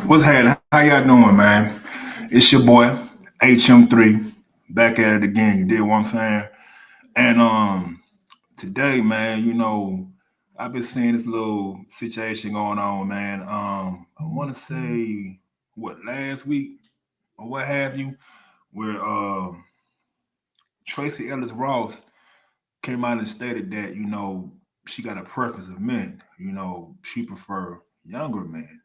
What's happening? How y'all doing, man? It's your boy HM3 back at it again. You did what I'm saying? And today, man, I've been seeing this little situation going on, man. I want to say what last week or what have you, where Tracy Ellis Ross came out and stated that she got a preference of men. She prefer younger men.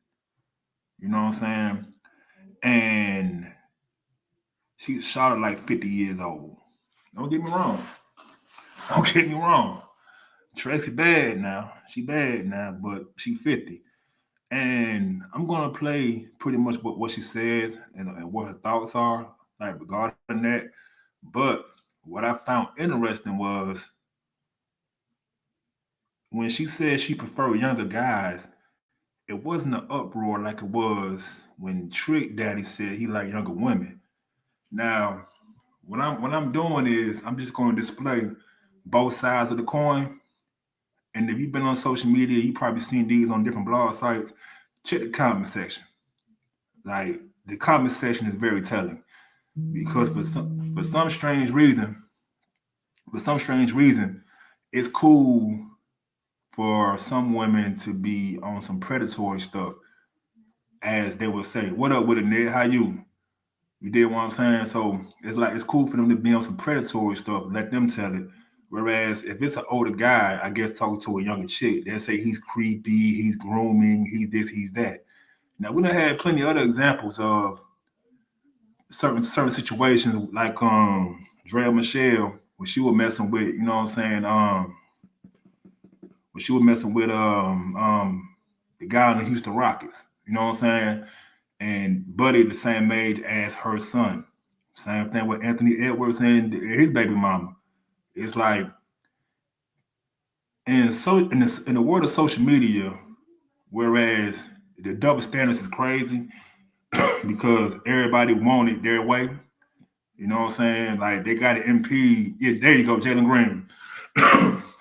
You know what I'm saying? And she shot at like 50 years old. Don't get me wrong. Don't get me wrong. Tracy bad now. She bad now, but she 50. And I'm gonna play pretty much what she says and what her thoughts are, like regarding that. But what I found interesting was when she said she preferred younger guys, it wasn't an uproar like it was when Trick Daddy said he liked younger women. Now, what I'm doing is I'm just going to display both sides of the coin. And if you've been on social media, you probably seen these on different blog sites. Check the comment section. Like the comment section is very telling because for some strange reason, it's cool for some women to be on some predatory stuff, as they would say. What up with it, Ned? How you? You did what I'm saying? So it's like it's cool for them to be on some predatory stuff, let them tell it. Whereas if it's an older guy, I guess talking to a younger chick, they'll say he's creepy, he's grooming, he's this, he's that. Now we done had plenty of other examples of certain situations like Drea Michelle when she was messing with, you know what I'm saying, when she was messing with the guy in the Houston Rockets, you know what I'm saying? And Buddy the same age as her son. Same thing with Anthony Edwards and his baby mama. It's like, and so in the world of social media, whereas the double standards is crazy because everybody want it their way. You know what I'm saying? Like they got to impede. Yeah, there you go, Jalen Green.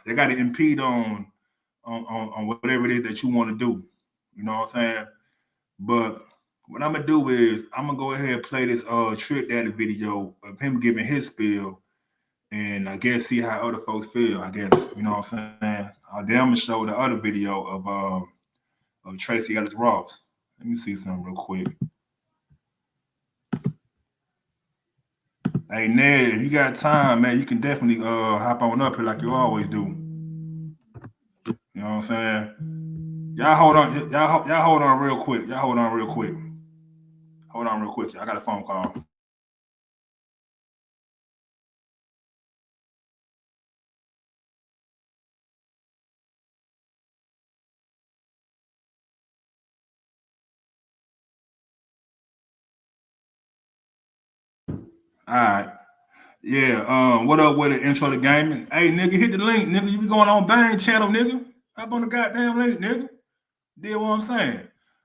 They got to impede on whatever it is that you want to do. You know what I'm saying? But what I'm gonna do is I'm gonna go ahead and play this Trick Daddy video of him giving his spiel, and I guess see how other folks feel. I guess you know what I'm saying. Then I'm gonna show the other video of Tracy Ellis Ross. Let me see something real quick. Hey Ned, if you got time, man, you can definitely hop on up here like you always do. You know what I'm saying? Y'all hold on real quick. Y'all hold on real quick. Hold on real quick. I got a phone call. All right. Yeah, what up with the intro to gaming? Hey, nigga, hit the link, nigga. You be going on Bang channel, nigga. Hop on the goddamn link, nigga. Did what I'm saying.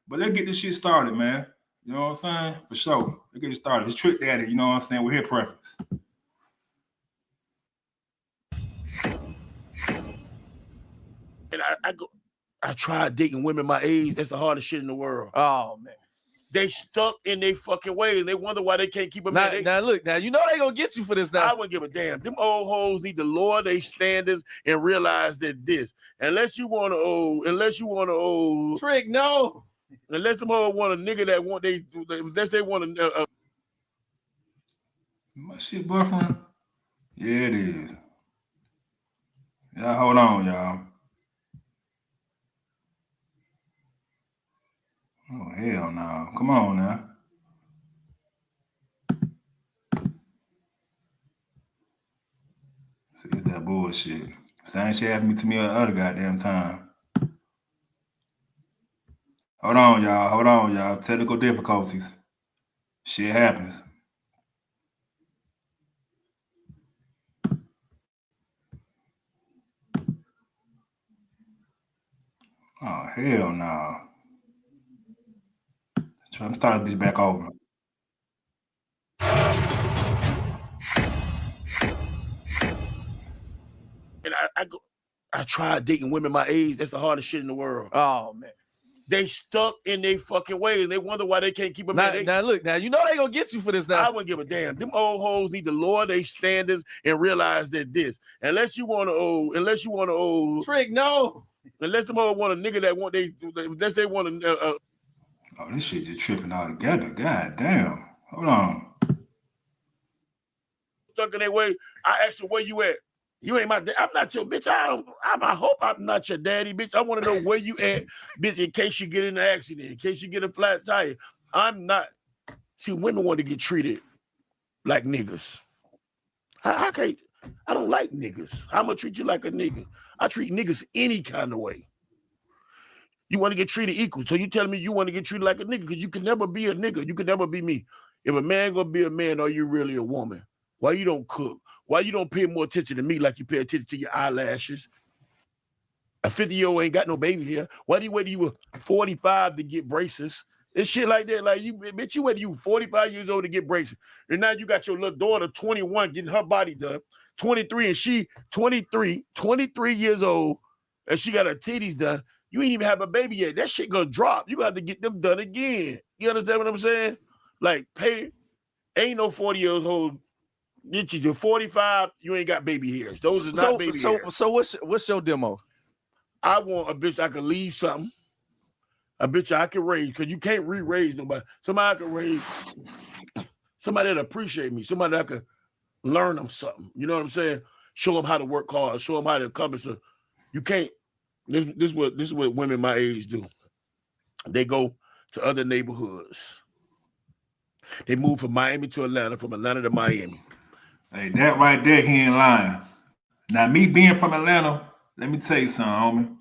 But let's get this shit started, man. You know what I'm saying? For sure. Let's get it started. It's Trick Daddy, you know what I'm saying? We're here preference. And I tried dating women my age. That's the hardest shit in the world. Oh man. They stuck in their fucking ways. They wonder why they can't keep them. Now look, now you know they gonna get you for this now. I wouldn't give a damn. Them old hoes need to lower their standards and realize that unless you want to Trick, no. Unless them hoes want a nigga that want unless they want a My shit buffering? Yeah, it is. Y'all hold on, y'all. Oh, hell no. Come on now. See, it's that bullshit. Same shit happened to me the other goddamn time. Hold on, y'all. Hold on, y'all. Technical difficulties. Shit happens. Oh, hell no. I'm starting this back over. And I tried dating women my age. That's the hardest shit in the world. Oh man. They stuck in their fucking ways. They wonder why they can't keep a Now, man. now look, now you know they gonna get you for this I now. wouldn't give a damn. Them old hoes need to lower their standards and realize that unless you want to Trick, no. unless them hoes want a nigga that want unless they want a Oh, this shit just tripping all together. God damn. Hold on. stuck in their way. I asked her, where you at? You ain't my dad. I'm not your bitch. I hope I'm not your daddy, bitch. I want to know where you at, bitch, in case you get in an accident, in case you get a flat tire. I'm not. See, women want to get treated like niggas. I can't. I don't like niggas. I'm gonna treat you like a nigga. I treat niggas any kind of way. You want to get treated equal. So you telling me you want to get treated like a nigga because you can never be a nigga. You can never be me. If a man gonna be a man, are you really a woman? Why you don't cook? Why you don't pay more attention to me like you pay attention to your eyelashes? A 50-year-old ain't got no baby here. Why do you wait till you were 45 to get braces? And shit like that. Like you, bitch, you wait till you 45 years old to get braces. And now you got your little daughter, 21, getting her body done. 23, and she 23 years old, and she got her titties done. You ain't even have a baby yet. That shit gonna drop. You got to get them done again. You understand what I'm saying? Like, ain't no 40 years old. You're 45, you ain't got baby hairs. Those are not baby hairs. So what's your demo? I want a bitch I can leave something. A bitch I can raise, because you can't re-raise nobody. Somebody I can raise, somebody that appreciate me, somebody that I can learn them something. You know what I'm saying? Show them how to work hard, show them how to accomplish it. You can't. This is what women my age do. They go to other neighborhoods. They move from Miami to Atlanta, from Atlanta to Miami. Hey, that right there, he ain't lying. Now, me being from Atlanta, let me tell you something,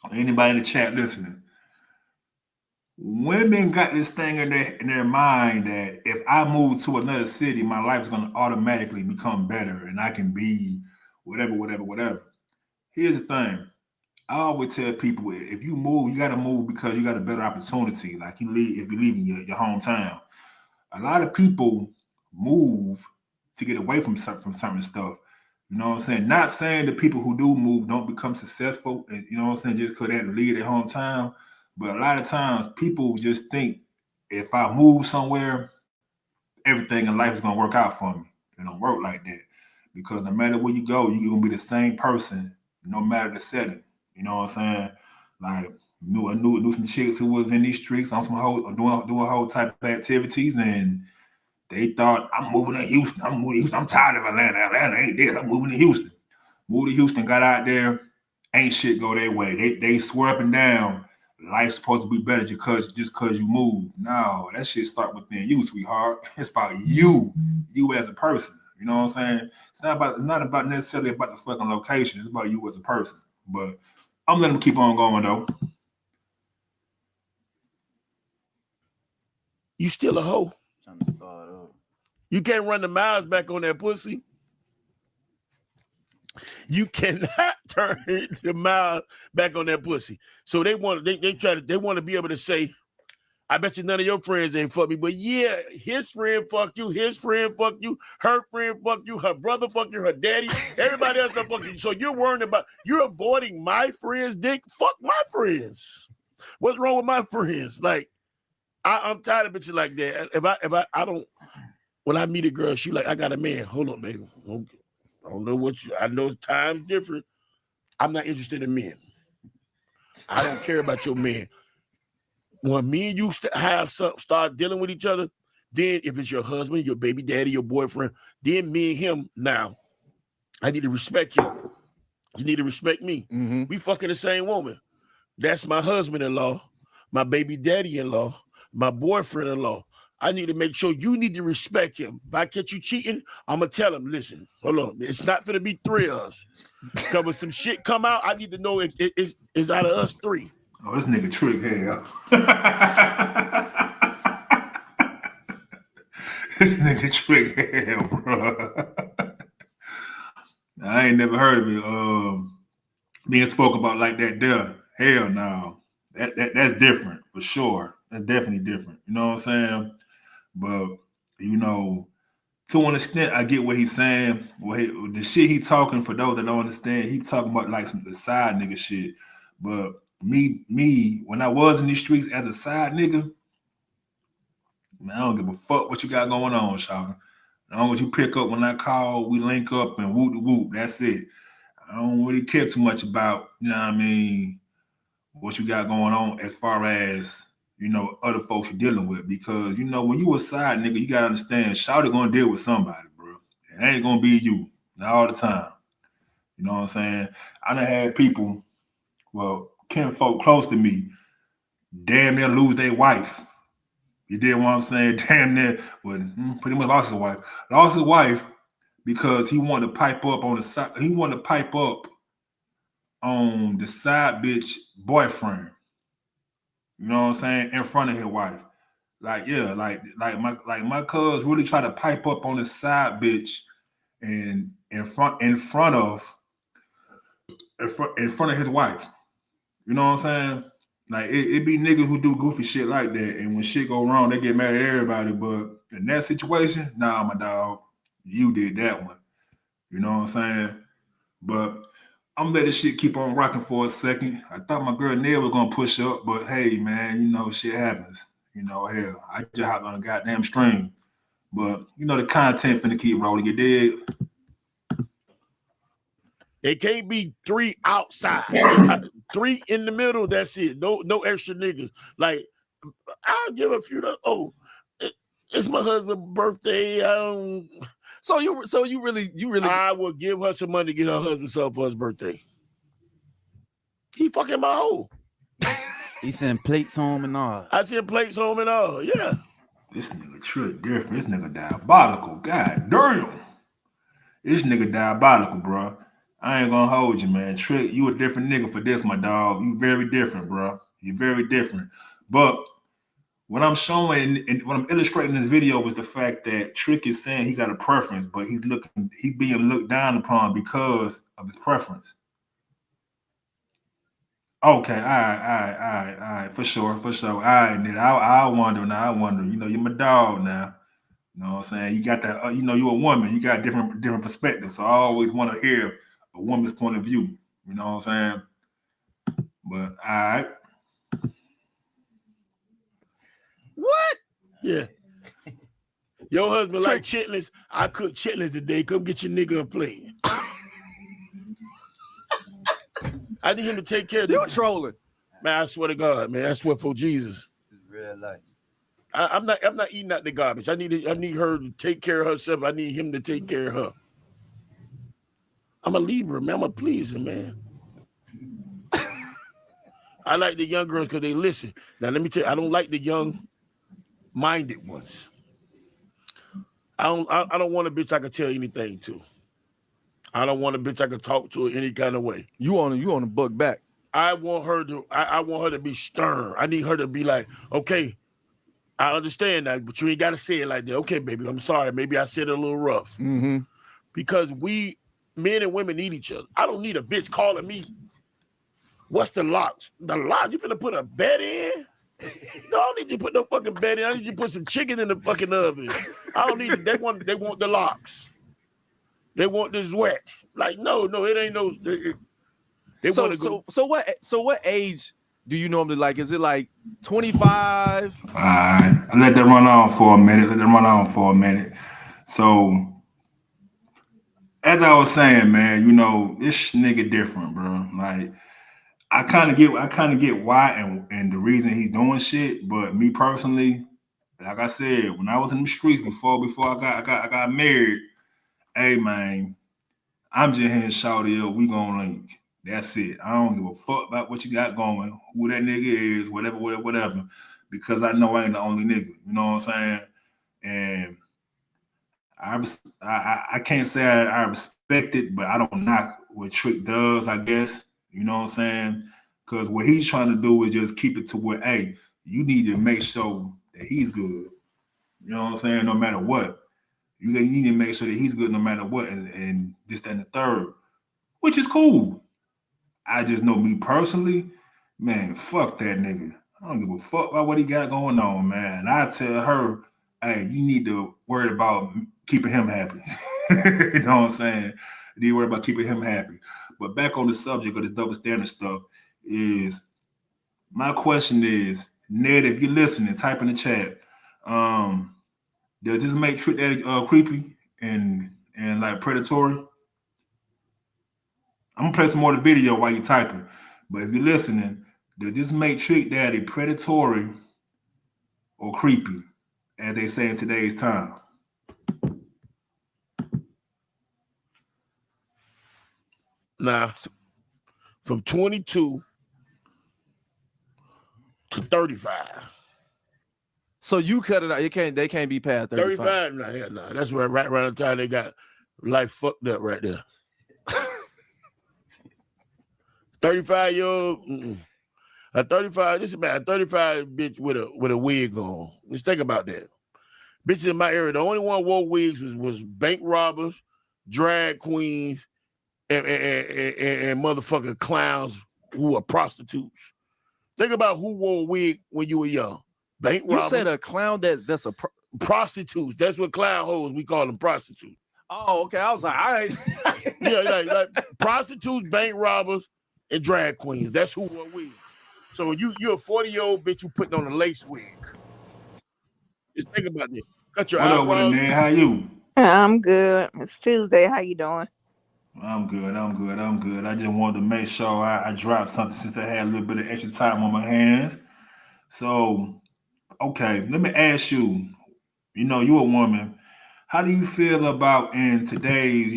homie. Anybody in the chat listening. Women got this thing in their mind that if I move to another city, my life is going to automatically become better and I can be whatever. Here's the thing. I always tell people, if you move, you got to move because you got a better opportunity. Like if you're leaving your hometown. A lot of people move to get away from certain stuff. You know what I'm saying? Not saying the people who do move don't become successful, and you know what I'm saying, just because they leave their hometown. But a lot of times people just think if I move somewhere, everything in life is gonna work out for me. It don't work like that. Because no matter where you go, you're gonna be the same person, no matter the setting. You know what I'm saying? Like I knew some chicks who was in these streets on some doing whole type of activities, and they thought, I'm moving to Houston. I'm tired of Atlanta. Atlanta ain't this. I'm moving to Houston. Moved to Houston, got out there, ain't shit go their way. They swear up and down, life's supposed to be better just cause you move. No, that shit start within you, sweetheart. It's about you as a person. You know what I'm saying? It's not about necessarily about the fucking location. It's about you as a person. But I'm letting them keep on going though. You still a hoe. You can't run the miles back on that pussy. You cannot turn the miles back on that pussy. So they want to be able to say, I bet you none of your friends ain't fuck me, but yeah, his friend fuck you, his friend fuck you, her friend fuck you, her brother fuck you, her daddy, everybody else fuck you. So you're avoiding my friends' dick. Fuck my friends. What's wrong with my friends? Like, I'm tired of bitches like that. If I don't, when I meet a girl, she like, I got a man. Hold on, baby. I don't know I know time's different. I'm not interested in men. I don't care about your man. When me and you start dealing with each other, then if it's your husband, your baby daddy, your boyfriend, then me and him now, I need to respect you. You need to respect me. Mm-hmm. We fucking the same woman. That's my husband-in-law, my baby daddy-in-law, my boyfriend-in-law. I need to make sure you need to respect him. If I catch you cheating, I'm going to tell him, listen, hold on. It's not going to be three of us. Because when some shit come out, I need to know it's out of us three. Oh, this nigga trick hell. This nigga trick hell, bro. I ain't never heard of it. Being spoke about like that there. Hell no. That's different for sure. That's definitely different. You know what I'm saying? But you know, to an extent, I get what he's saying. Well, the shit he talking, for those that don't understand, he talking about like some the side nigga shit. But me, when I was in these streets as a side nigga, man, I don't give a fuck what you got going on, Shawty. As long as you pick up when I call, we link up and whoop the whoop. That's it. I don't really care too much about, you know what I mean, what you got going on as far as, you know, other folks you're dealing with. Because, you know, when you a side nigga, you gotta understand, Shawty gonna deal with somebody, bro. It ain't gonna be you, not all the time. You know what I'm saying? I done had people, well, kinfolk close to me, damn near lose their wife. You did what I'm saying? Damn near, well, pretty much lost his wife. Lost his wife because he wanted to pipe up on the side. He wanted to pipe up on the side bitch boyfriend. You know what I'm saying? In front of his wife. Like, yeah, like my cuz really try to pipe up on the side bitch and in front of his wife. You know what I'm saying? Like it be niggas who do goofy shit like that, and when shit go wrong, they get mad at everybody. But in that situation, nah, my dog, you did that one. You know what I'm saying? But I'm gonna let this shit keep on rocking for a second. I thought my girl Nell was gonna push up, but hey, man, you know shit happens. You know, hell, I just hopped on a goddamn stream. But you know the content finna keep rolling. You dig? It can't be 3 outside, 3 in the middle. That's it. No extra niggas. Like I'll give a few. It's my husband's birthday. So you really. I will give her some money to get her husband something for his birthday. He fucking my hoe. He sent plates home and all. I sent plates home and all. Yeah. This nigga Trick different. This nigga diabolical. God damn. This nigga diabolical, bro. I ain't gonna hold you, man. Trick, you a different nigga for this, my dog. You very different, bro. You very different. But what I'm showing and what I'm illustrating in this video was the fact that Trick is saying he got a preference, but he's being looked down upon because of his preference. Okay, all right, for sure. All right, nigga. I wonder. You know, you're my dog now. You know what I'm saying? You got that, you know, you're a woman. You got different perspectives. So I always want to hear a woman's point of view. You know what I'm saying? But all right. What? Yeah. Your husband like chitlins. I cook chitlins today. Come get your nigga a plate. I need him to take care of You trolling. Man, I swear to God, man. I swear for Jesus. It's real life. I'm not eating out the garbage. I need her to take care of herself. I need him to take care of her. I'm a Libra, man. I'm a pleaser, man. I like the young girls because they listen. Now let me tell you, I don't like the young-minded ones. I don't want a bitch I can tell anything to. I don't want a bitch I can talk to any kind of way. You on the book back. I want her to be stern. I need her to be like, okay, I understand that, but you ain't got to say it like that. Okay, baby, I'm sorry. Maybe I said it a little rough. Mm-hmm. Because men and women need each other. I don't need a bitch calling me, what's the locks? The locks? You finna put a bed in? No, I don't need you to put no fucking bed in. I need you to put some chicken in the fucking oven. I don't need it. They want the locks. They want this wet. Like, no, it ain't no. They want to go. So what age do you normally like? Is it like 25? All right. Let that run on for a minute. So, as I was saying, man, you know, this nigga different, bro. Like, I kind of get why and the reason he's doing shit. But me personally, like I said, when I was in the streets before I got married, hey man, I'm just here shouting up. We gonna link. That's it. I don't give a fuck about what you got going, who that nigga is, whatever. Because I know I ain't the only nigga. You know what I'm saying? And I can't say I respect it, but I don't knock what Trick does, I guess. You know what I'm saying? Because what he's trying to do is just keep it to where, hey, you need to make sure that he's good. You know what I'm saying? No matter what. You need to make sure that he's good no matter what. And this, that, and the third. Which is cool. I just know me personally, man, fuck that nigga. I don't give a fuck about what he got going on, man. I tell her, hey, you need to worry about keeping him happy. You know what I'm saying? You need to worry about keeping him happy. But back on the subject of this double standard stuff is My question is, Ned, if you're listening, type in the chat. Does this make Trick Daddy creepy and like predatory? I'm gonna play some more of the video while you're typing. But if you're listening, does this make Trick Daddy predatory or creepy, as they say in today's time? Now, from 22 to 35. So you cut it out. They can't be past 35. 35? No, hell no. That's where right around the time they got life fucked up right there. 35-year-old. A 35, this is about a 35 bitch with a wig on. Let's think about that. Bitches in my area, the only one wore wigs was bank robbers, drag queens, and motherfucking clowns who are prostitutes. Think about who wore a wig when you were young. Bank robbers. You said a clown that's a prostitutes. That's what clown hoes, we call them prostitutes. Oh, okay. I was like, all right. Yeah, like prostitutes, bank robbers, and drag queens. That's who wore wigs. So when you're a 40-year-old bitch who putting on a lace wig. Just think about this. Cut your What up with it, eyebrows. man? How you? I'm good. It's Tuesday. How you doing? I'm good. I just wanted to make sure I dropped something since I had a little bit of extra time on my hands. So, okay, let me ask you, you're a woman. How do you feel about in today's,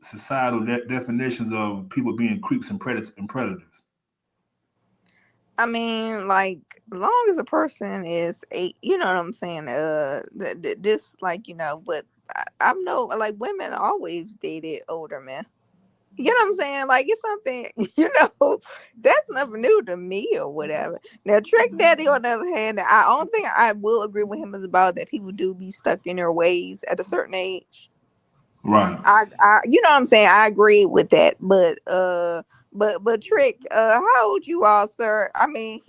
societal definitions of people being creeps and predators? I mean, like, as long as a person is you know what I'm saying? This, like, but I know, like, women always dated older men. You know what I'm saying? Like, it's something, that's nothing new to me or whatever. Now, Trick Daddy, on the other hand, I don't think I will agree with him is about that people do be stuck in their ways at a certain age. Right. I you know what I'm saying? I agree with that. But Trick, how old you all, sir? I mean,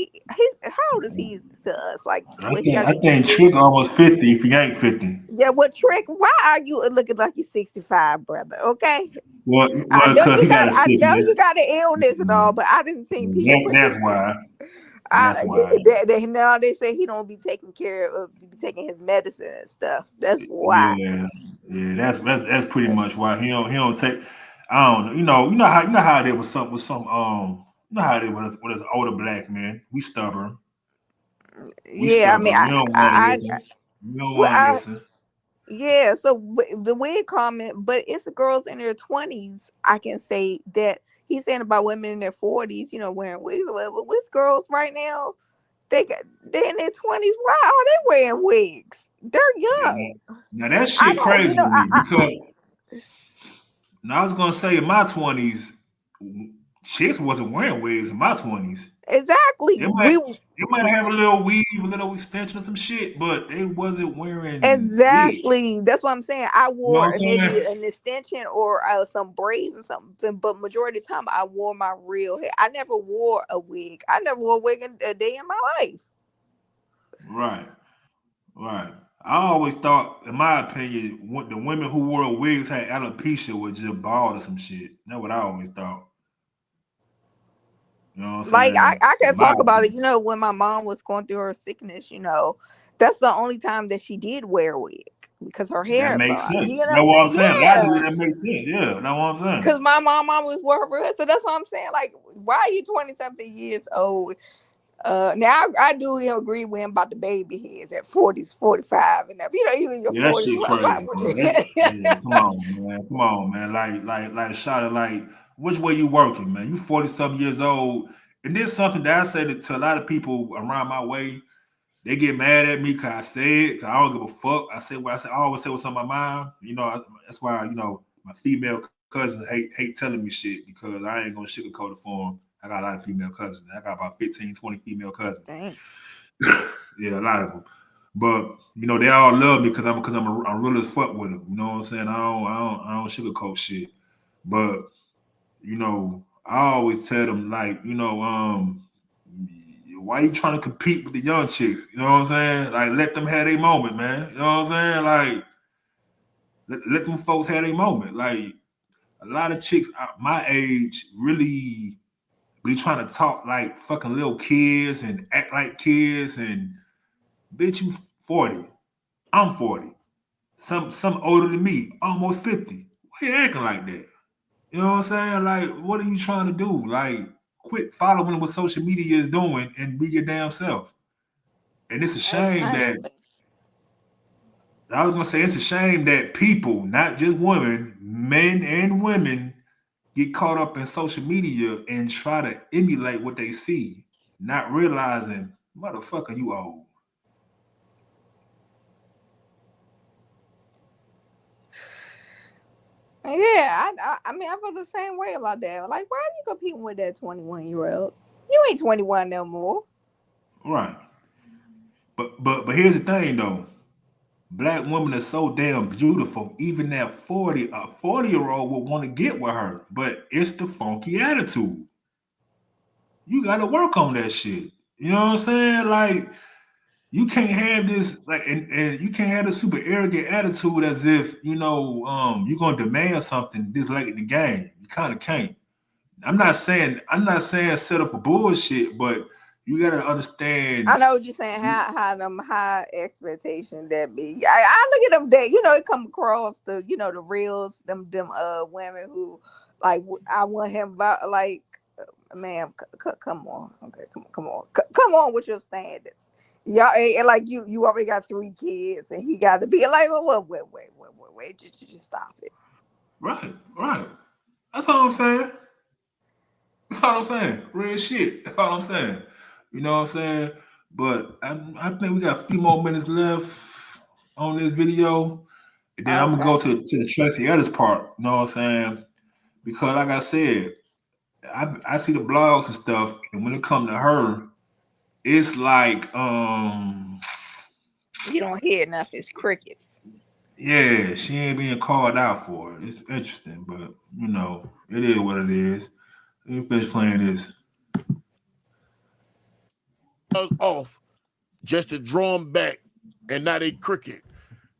how old is he to us? Like, I think Trick almost 50 if he ain't 50. Yeah, well, Trick, why are you looking like you're 65, brother? Okay. Well, I know you got an an illness and all, but I didn't see people. That's why. That's why. Now they say he don't be taking care of, be taking his medicine and stuff. That's why. Yeah, that's pretty much why he don't take. I don't know. You know how it was some you know how it was with us older black men. We stubborn. Yeah, stubborn. I mean, we don't want to listen. Yeah, so the weird comment, but it's the girls in their 20s. I can say that he's saying about women in their 40s, wearing wigs. With girls right now, they're in their 20s. Why are they wearing wigs? They're young. Now that shit crazy to me because I was gonna say in my 20s, chicks wasn't wearing wigs in my 20s. Exactly. They might have a little weave, a little extension or some shit, but they wasn't wearing exactly wigs. That's what I'm saying. I wore maybe an extension or some braids or something, but majority of the time I wore my real hair. I never wore a wig. I never wore a wig a day in my life. Right. I always thought, in my opinion, the women who wore wigs had alopecia or just bald or some shit. That's what I always thought. You know what I'm like saying? I can talk about it. When my mom was going through her sickness, that's the only time that she did wear a wig because her hair. That makes sense. You know what I'm saying? Yeah. That makes sense. Yeah, that's what I'm saying. Because my mom always wore her hair, so that's what I'm saying. Like, why are you 20-something years old? Now I do agree with him about the baby heads at 40s, 45, and even your 40s. Come on, man. Like, shout it, like, which way you working, man? You 40-something years old, and this is something that I said to a lot of people around my way. They get mad at me because I say it, because I don't give a fuck. I say what I say. I always say what's on my mind. That's why my female cousins hate telling me shit because I ain't gonna sugarcoat it for them. I got a lot of female cousins. I got about 15, 20 female cousins. Dang. Yeah, a lot of them. But they all love me because I'm real as fuck with them. You know what I'm saying? I don't sugarcoat shit. But I always tell them like, why you trying to compete with the young chicks? You know what I'm saying? Like, let them have their moment, man. You know what I'm saying? Like, let them folks have their moment. Like, a lot of chicks my age really We trying to talk like fucking little kids and act like kids and bitch, you 40. I'm 40. Some older than me, almost 50. Why you acting like that? You know what I'm saying? Like, what are you trying to do? Like, quit following what social media is doing and be your damn self. And it's a shame that Exactly. I was gonna say it's a shame that people, not just women, men and women, get caught up in social media and try to emulate what they see, not realizing, motherfucker, you old. Yeah, I mean, I feel the same way about that. Like, why are you competing with that 21-year-old? You ain't 21 no more. Right. But here's the thing though. Black women are so damn beautiful. Even that 40-year-old would want to get with her. But it's the funky attitude. You gotta work on that shit. You know what I'm saying? Like you can't have this like and you can't have this super arrogant attitude as if you're gonna demand something this late in the game. You kind of can't. I'm not saying set up a bullshit, but you gotta I understand. know what you're saying. How them high expectation that be. I look at them that it come across the reels them women who like I want him about like ma'am come on okay come on with your standards. Y'all and like you already got 3 kids and he got to be like wait just stop it. Right, right. That's all I'm saying. That's all I'm saying. Real shit. That's all I'm saying. You know what I'm saying? But I think we got a few more minutes left on this video. And then I'm gonna Okay. go to the Tracy Ellis part. You know what I'm saying? Because like I said, I see the blogs and stuff, and when it comes to her, it's like You don't hear enough. It's crickets. yeah, she ain't being called out for it. It's interesting, but it is what it is. Let me finish playing this. Off just to draw them back, and now they cricket.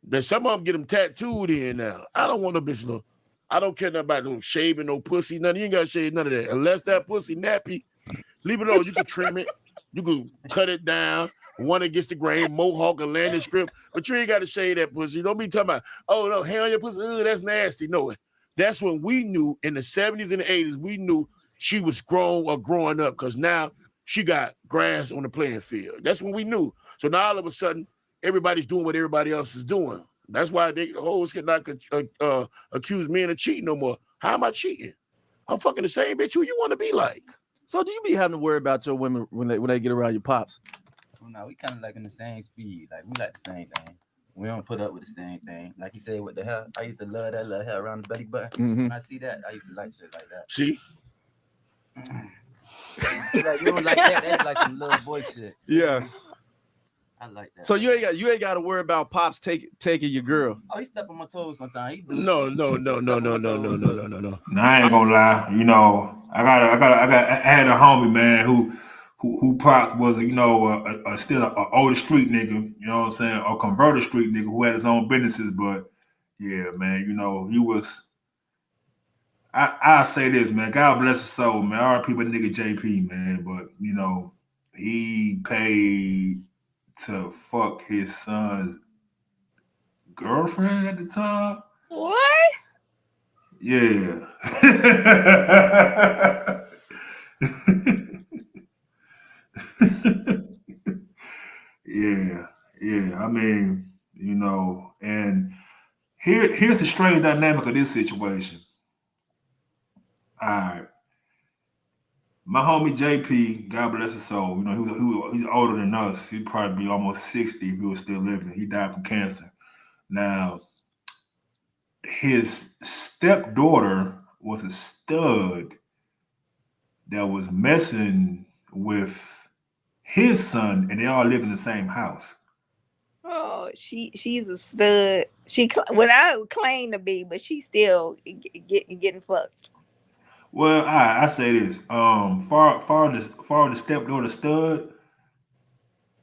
Then some of them get them tattooed in now. I don't want no bitch no. I don't care nothing about no shaving, no pussy, nothing. You ain't got to shave none of that. Unless that pussy nappy, leave it alone. You can trim it. You can cut it down. One against the grain, mohawk and landing strip. But you ain't got to shave that pussy. Don't be talking about, oh, no, hair on your pussy. Ooh, that's nasty. No, that's when we knew in the 70s and the 80s, we knew she was grown or growing up because now she got grass on the playing field. That's when we knew. So now all of a sudden, everybody's doing what everybody else is doing. That's why the hoes cannot accuse men of cheating no more. How am I cheating? I'm fucking the same bitch who you want to be like. So do you be having to worry about your women when they get around your pops? Well, no, we kind of like in the same speed. Like we like the same thing. We don't put up with the same thing. Like you said with the hair, I used to love that little hair around the belly button. Mm-hmm. When I see that, I used to like shit like that. See? Like you don't like that? That's like some little boy shit. Yeah. I like that. So you ain't got to worry about pops taking your girl. Oh, he step on my toes sometimes. He do. No. Now, I ain't gonna lie. I had a homie, man, who pops was still an older street nigga. You know what I'm saying? A converted street nigga who had his own businesses. But yeah, man, he was. I say this, man. God bless his soul, man. R.I.P. my nigga JP, man. But he paid to fuck his son's girlfriend at the time. What? Yeah. yeah. I mean, and here's the strange dynamic of this situation. All right. My homie JP, God bless his soul. He's older than us. He'd probably be almost 60 if he was still living. He died from cancer. Now, his stepdaughter was a stud that was messing with his son, and they all live in the same house. Oh, she's a stud. Without claim to be, but she's still getting fucked. Well, I say this. Far the stepdaughter stud,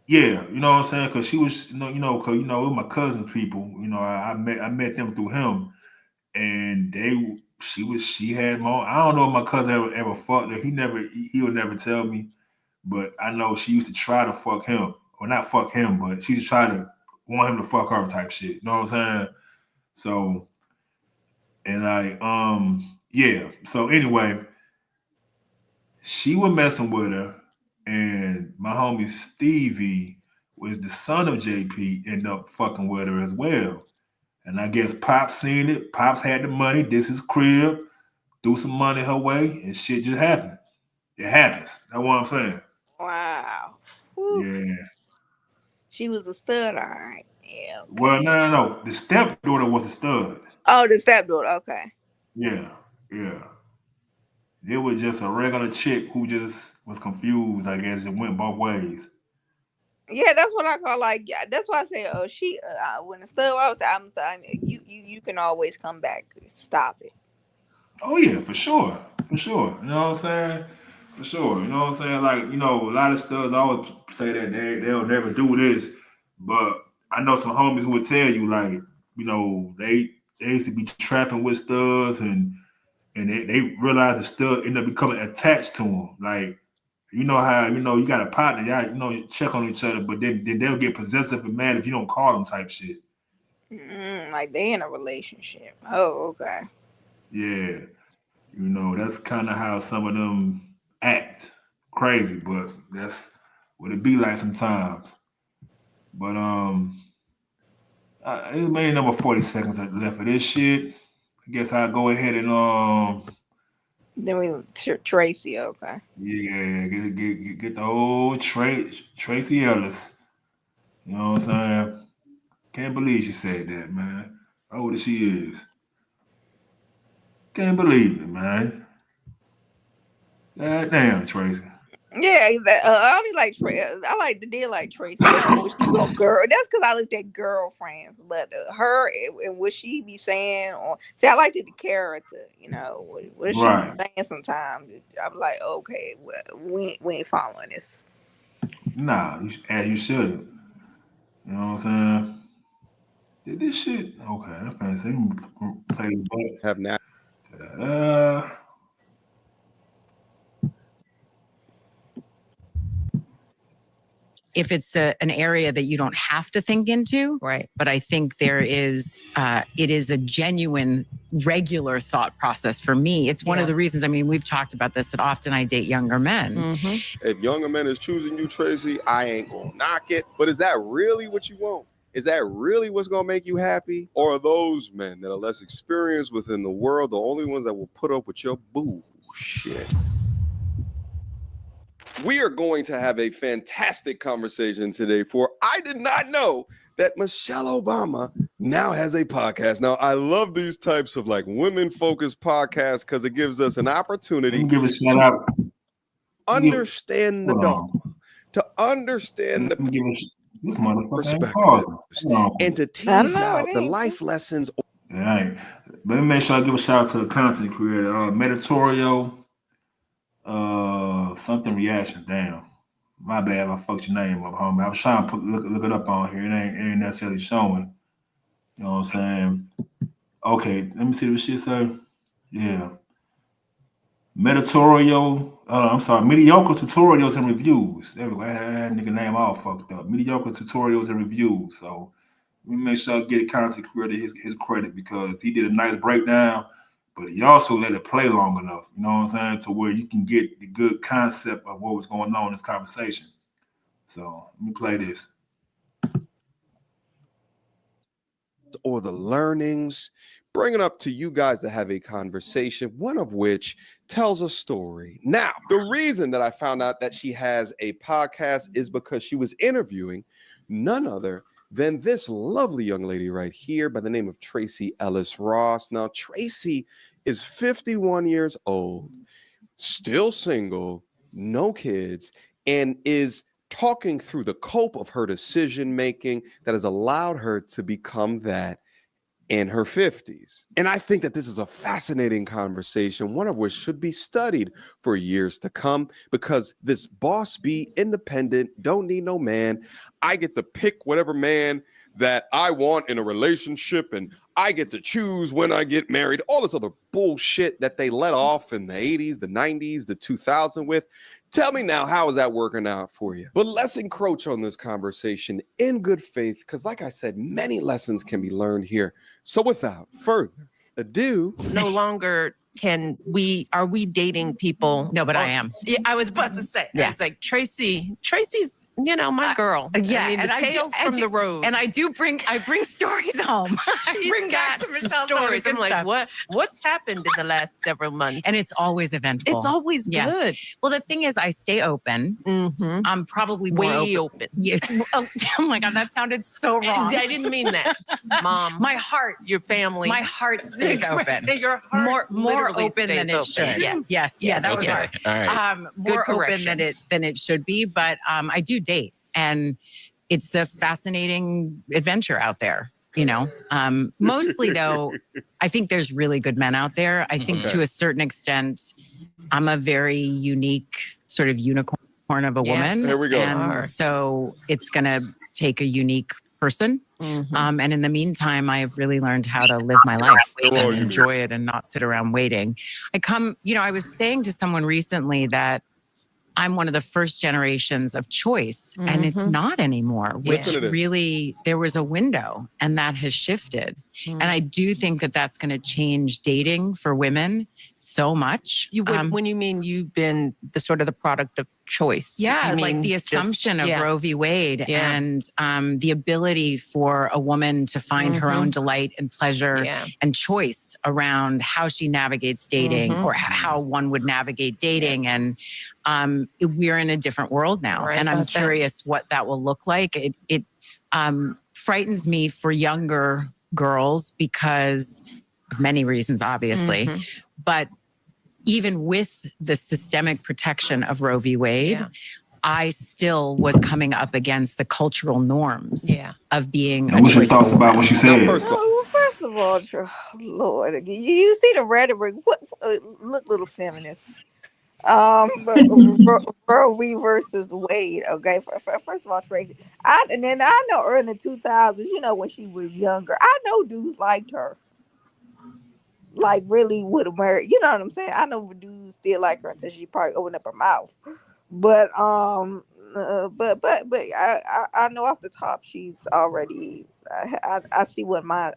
yeah, you know what I'm saying? Because she was, because with my cousin's people, I met them through him, and she had more. I don't know if my cousin ever fucked her. He'll never tell me, but I know she used to try to fuck him, or not fuck him, but she used to try to want him to fuck her type shit. You know what I'm saying? So, and yeah. So anyway, she was messing with her, and my homie Stevie was the son of JP, ended up fucking with her as well. And I guess Pops seen it. Pops had the money. This is crib. Threw some money her way, and shit just happened. It happens. That's what I'm saying. Wow. Whew. Yeah. She was a stud, all right. Yeah. Okay. Well, no. The stepdaughter was a stud. Oh, the stepdaughter. Okay. Yeah. It was just a regular chick who just was confused. I guess it went both ways. Yeah, that's what I call like. Yeah, that's why I say, oh, she. When the stud, I'm saying, you can always come back. Stop it. Oh yeah, for sure. You know what I'm saying? For sure. You know what I'm saying? Like, a lot of studs always say that they'll never do this, but I know some homies who would tell you, like, they used to be trapping with studs, and they realized the stud ended up becoming attached to them. Like, how you got a partner, y'all, you check on each other, but then they'll get possessive and mad if you don't call them type shit. Like they in a relationship. Oh, okay. Yeah. That's kind of how some of them act. Crazy, but that's what it be like sometimes. But it made number 40 seconds left of this shit. I guess I'll go ahead and Then we Tracy. Okay. yeah, get the old Tracy Ellis. You know what I'm saying? Can't believe she said that, man. How old she is? Can't believe it, man. God damn, Tracy. Yeah, I only like Tracy. I like the deal like Tracy. When she's on girl, that's because I looked at girlfriends. But her and what she be saying, or see, I liked the character. What she Right. be saying sometimes. I'm like, okay, well, we ain't following this. Nah, you shouldn't. You know what I'm saying? Did this shit? Okay, I'm finna say play the Have now. If it's an area that you don't have to think into, Right. but I think there is, it is a genuine, regular thought process for me. It's one of the reasons, we've talked about this, that often I date younger men. Mm-hmm. If younger men is choosing you, Tracy, I ain't gonna knock it. But is that really what you want? Is that really what's gonna make you happy? Or are those men that are less experienced within the world the only ones that will put up with your bullshit? We are going to have a fantastic conversation today, for I did not know that Michelle Obama now has a podcast. Now, I love these types of women-focused podcasts because it gives us an opportunity give a shout out. Understand the dogma, to understand the this motherfucker perspectives, and to tease out the life lessons. All right. Let me make sure I give a shout out to the content creator, Meditorio. Something reaction. Damn, my bad. I fucked your name up, homie. I was trying to look it up on here. It ain't necessarily showing. You know what I'm saying? Okay, let me see what she said. Yeah, Meditorio. I'm sorry, mediocre tutorials and reviews. There we go. I had nigga name all fucked up. Mediocre tutorials and reviews. So let me make sure I get a content creator his credit, because he did a nice breakdown. But he also let it play long enough, you know what I'm saying, to where you can get the good concept of what was going on in this conversation. So let me play this. Or the learnings, bring it up to you guys to have a conversation, one of which tells a story. Now, the reason that I found out that she has a podcast is because she was interviewing none other than this lovely young lady right here by the name of Tracy Ellis Ross. Now, Tracy is 51 years old, still single, no kids, and is talking through the cope of her decision making that has allowed her to become that in her 50s. And I think that this is a fascinating conversation, one of which should be studied for years to come, because this boss be independent, don't need no man. I get to pick whatever man that I want in a relationship, and I get to choose when I get married, all this other bullshit that they let off in the 80s, the 90s, the 2000s with. Tell me now, how is that working out for you? But let's encroach on this conversation in good faith, because like I said, many lessons can be learned here. So without further ado, No longer are we dating people? No, but I am. Yeah, I was about to say, I was like, Tracy's, my girl. Yeah, I mean, the tales from the road. And I bring stories home. I bring back some some stories. I'm like, stuff. what's happened in the last several months? And it's always eventful. It's always Yes. good. Well, the thing is, I stay open. Mm-hmm. I'm probably more Way open. Yes. Oh my God, that sounded so wrong. I didn't mean that, Mom. My heart, your family, my heart stays open. Your heart more literally open than it stays should. open. Yes. Yeah, that was Okay. hard. All right. More open correction. than it should be, but I do date, and it's a fascinating adventure out there. Mostly though, I think there's really good men out there. I think to a certain extent, I'm a very unique sort of unicorn of a woman. There we go. And so it's going to take a unique person. Mhm. And in the meantime, I have really learned how to live my life and enjoy it and not sit around waiting. I was saying to someone recently that I'm one of the first generations of choice, and it's not anymore, which Listen to this. really, there was a window and that has shifted. And I do think that that's going to change dating for women so much. When you mean you've been the sort of the product of choice. Yeah, you like mean the just- assumption of Roe v. Wade and the ability for a woman to find her own delight and pleasure and choice around how she navigates dating or how one would navigate dating. And we're in a different world now. Right and I'm about that. curious what that will look like. It frightens me for younger girls because of many reasons, obviously. But even with the systemic protection of Roe v. Wade, I still was coming up against the cultural norms of being And a what's your choice thoughts about what she said? first off, Oh, well, first of all, Lord, you see the rhetoric. What look, little feminists. But Roe v. versus Wade. Okay, first of all, Tracy, I know her in the 2000s. When she was younger, I know dudes liked her. Like really would have married. You know what I'm saying? I know dudes still like her until she probably opened up her mouth. But I know off the top she's already. I see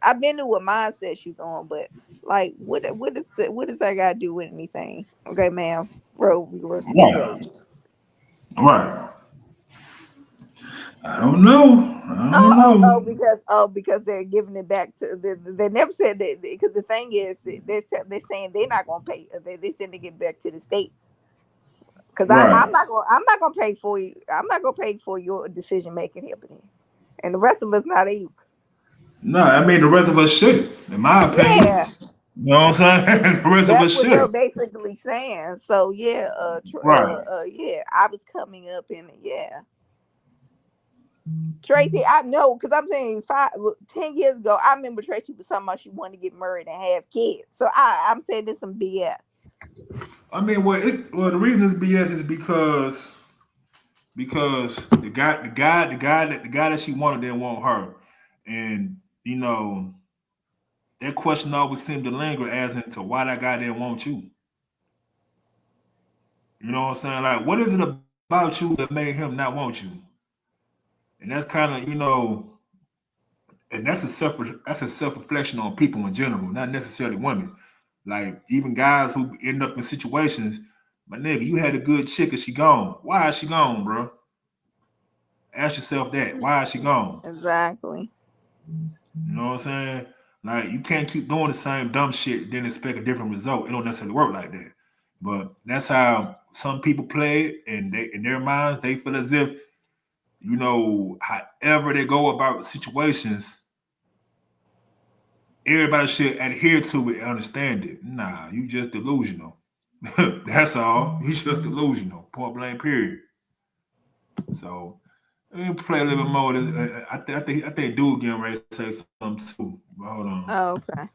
I've been to what mindset she's on, but like what does that got to do with anything? Okay, ma'am. Roe versus Wade. Right. I don't know. Because they're giving it back to. They never said that, because the thing is they're saying they're not gonna pay. They send it back to the states. Because I'm not gonna pay for you. I'm not gonna pay for your decision making happening, and the rest of us not either. No, I mean the rest of us should, in my opinion. Yeah, You know what I'm saying? The rest of that's us what they're should. basically saying. So yeah, Right. I was coming up in it. Yeah, Tracy, I know, because I'm saying 10 years ago, I remember Tracy was talking about she wanted to get married and have kids. So I'm saying this some BS. I mean, the reason it's BS is because the guy that she wanted didn't want her, and that question always seemed to linger as into why that guy didn't want you. You know what I'm saying? Like, what is it about you that made him not want you? And that's kind of and that's a self-reflection on people in general, not necessarily women. Like even guys who end up in situations, my nigga, you had a good chick and she gone. Why is she gone, bro? Ask yourself that. Why is she gone? Exactly. You know what I'm saying? Like you can't keep doing the same dumb shit then expect a different result. It don't necessarily work like that. But that's how some people play it, and in their minds they feel as if, however they go about situations, everybody should adhere to it and understand it. Nah, you just delusional. That's all. You just delusional. Point blank. Period. So let me play a little bit more. I think dude getting ready to say something too. But hold on. Oh, okay.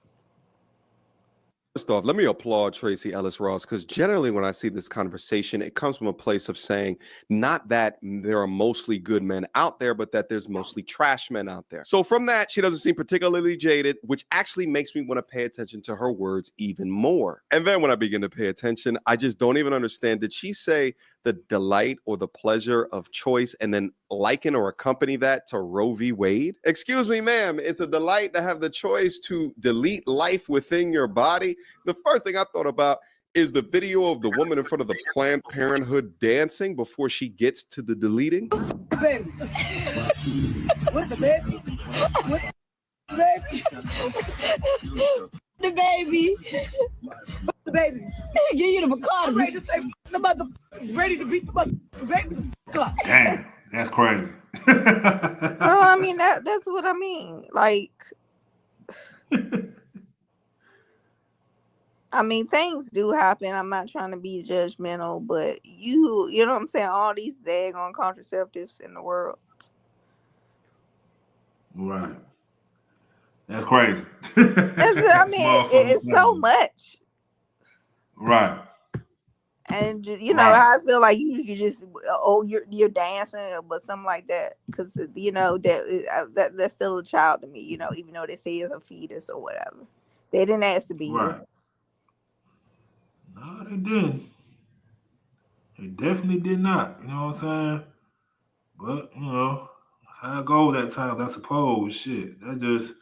First off, let me applaud Tracy Ellis Ross, because generally when I see this conversation, it comes from a place of saying not that there are mostly good men out there, but that there's mostly trash men out there. So from that, she doesn't seem particularly jaded, which actually makes me want to pay attention to her words even more. And then when I begin to pay attention, I just don't even understand. Did she say the delight or the pleasure of choice and then liken or accompany that to Roe v. Wade? Excuse me, ma'am, it's a delight to have the choice to delete life within your body. The first thing I thought about is the video of the woman in front of the Planned Parenthood dancing before she gets to the deleting. Baby. What the baby? What the baby? The baby. The baby. Give you the Bacardi. I'm ready to say the mother. Ready to beat the mother. Baby. Damn, that's crazy. Well, I mean that's what I mean. Like, I mean, things do happen. I'm not trying to be judgmental, but you know what I'm saying? All these daggone contraceptives in the world. Right. That's crazy. I mean, it's so much. Right. And just, you know, I feel like you just you're dancing, but something like that, because you know that's still a child to me. You know, even though they say it's a fetus or whatever, they didn't ask to be here. No, they didn't. They definitely did not. You know what I'm saying? But you know, that's how it goes at times. I suppose. Shit, that's just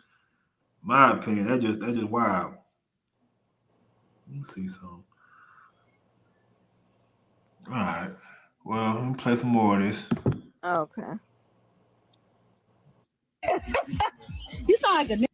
my opinion. That's just wild. Let me see something. All right. Well, let me play some more of this. Okay. You sound like a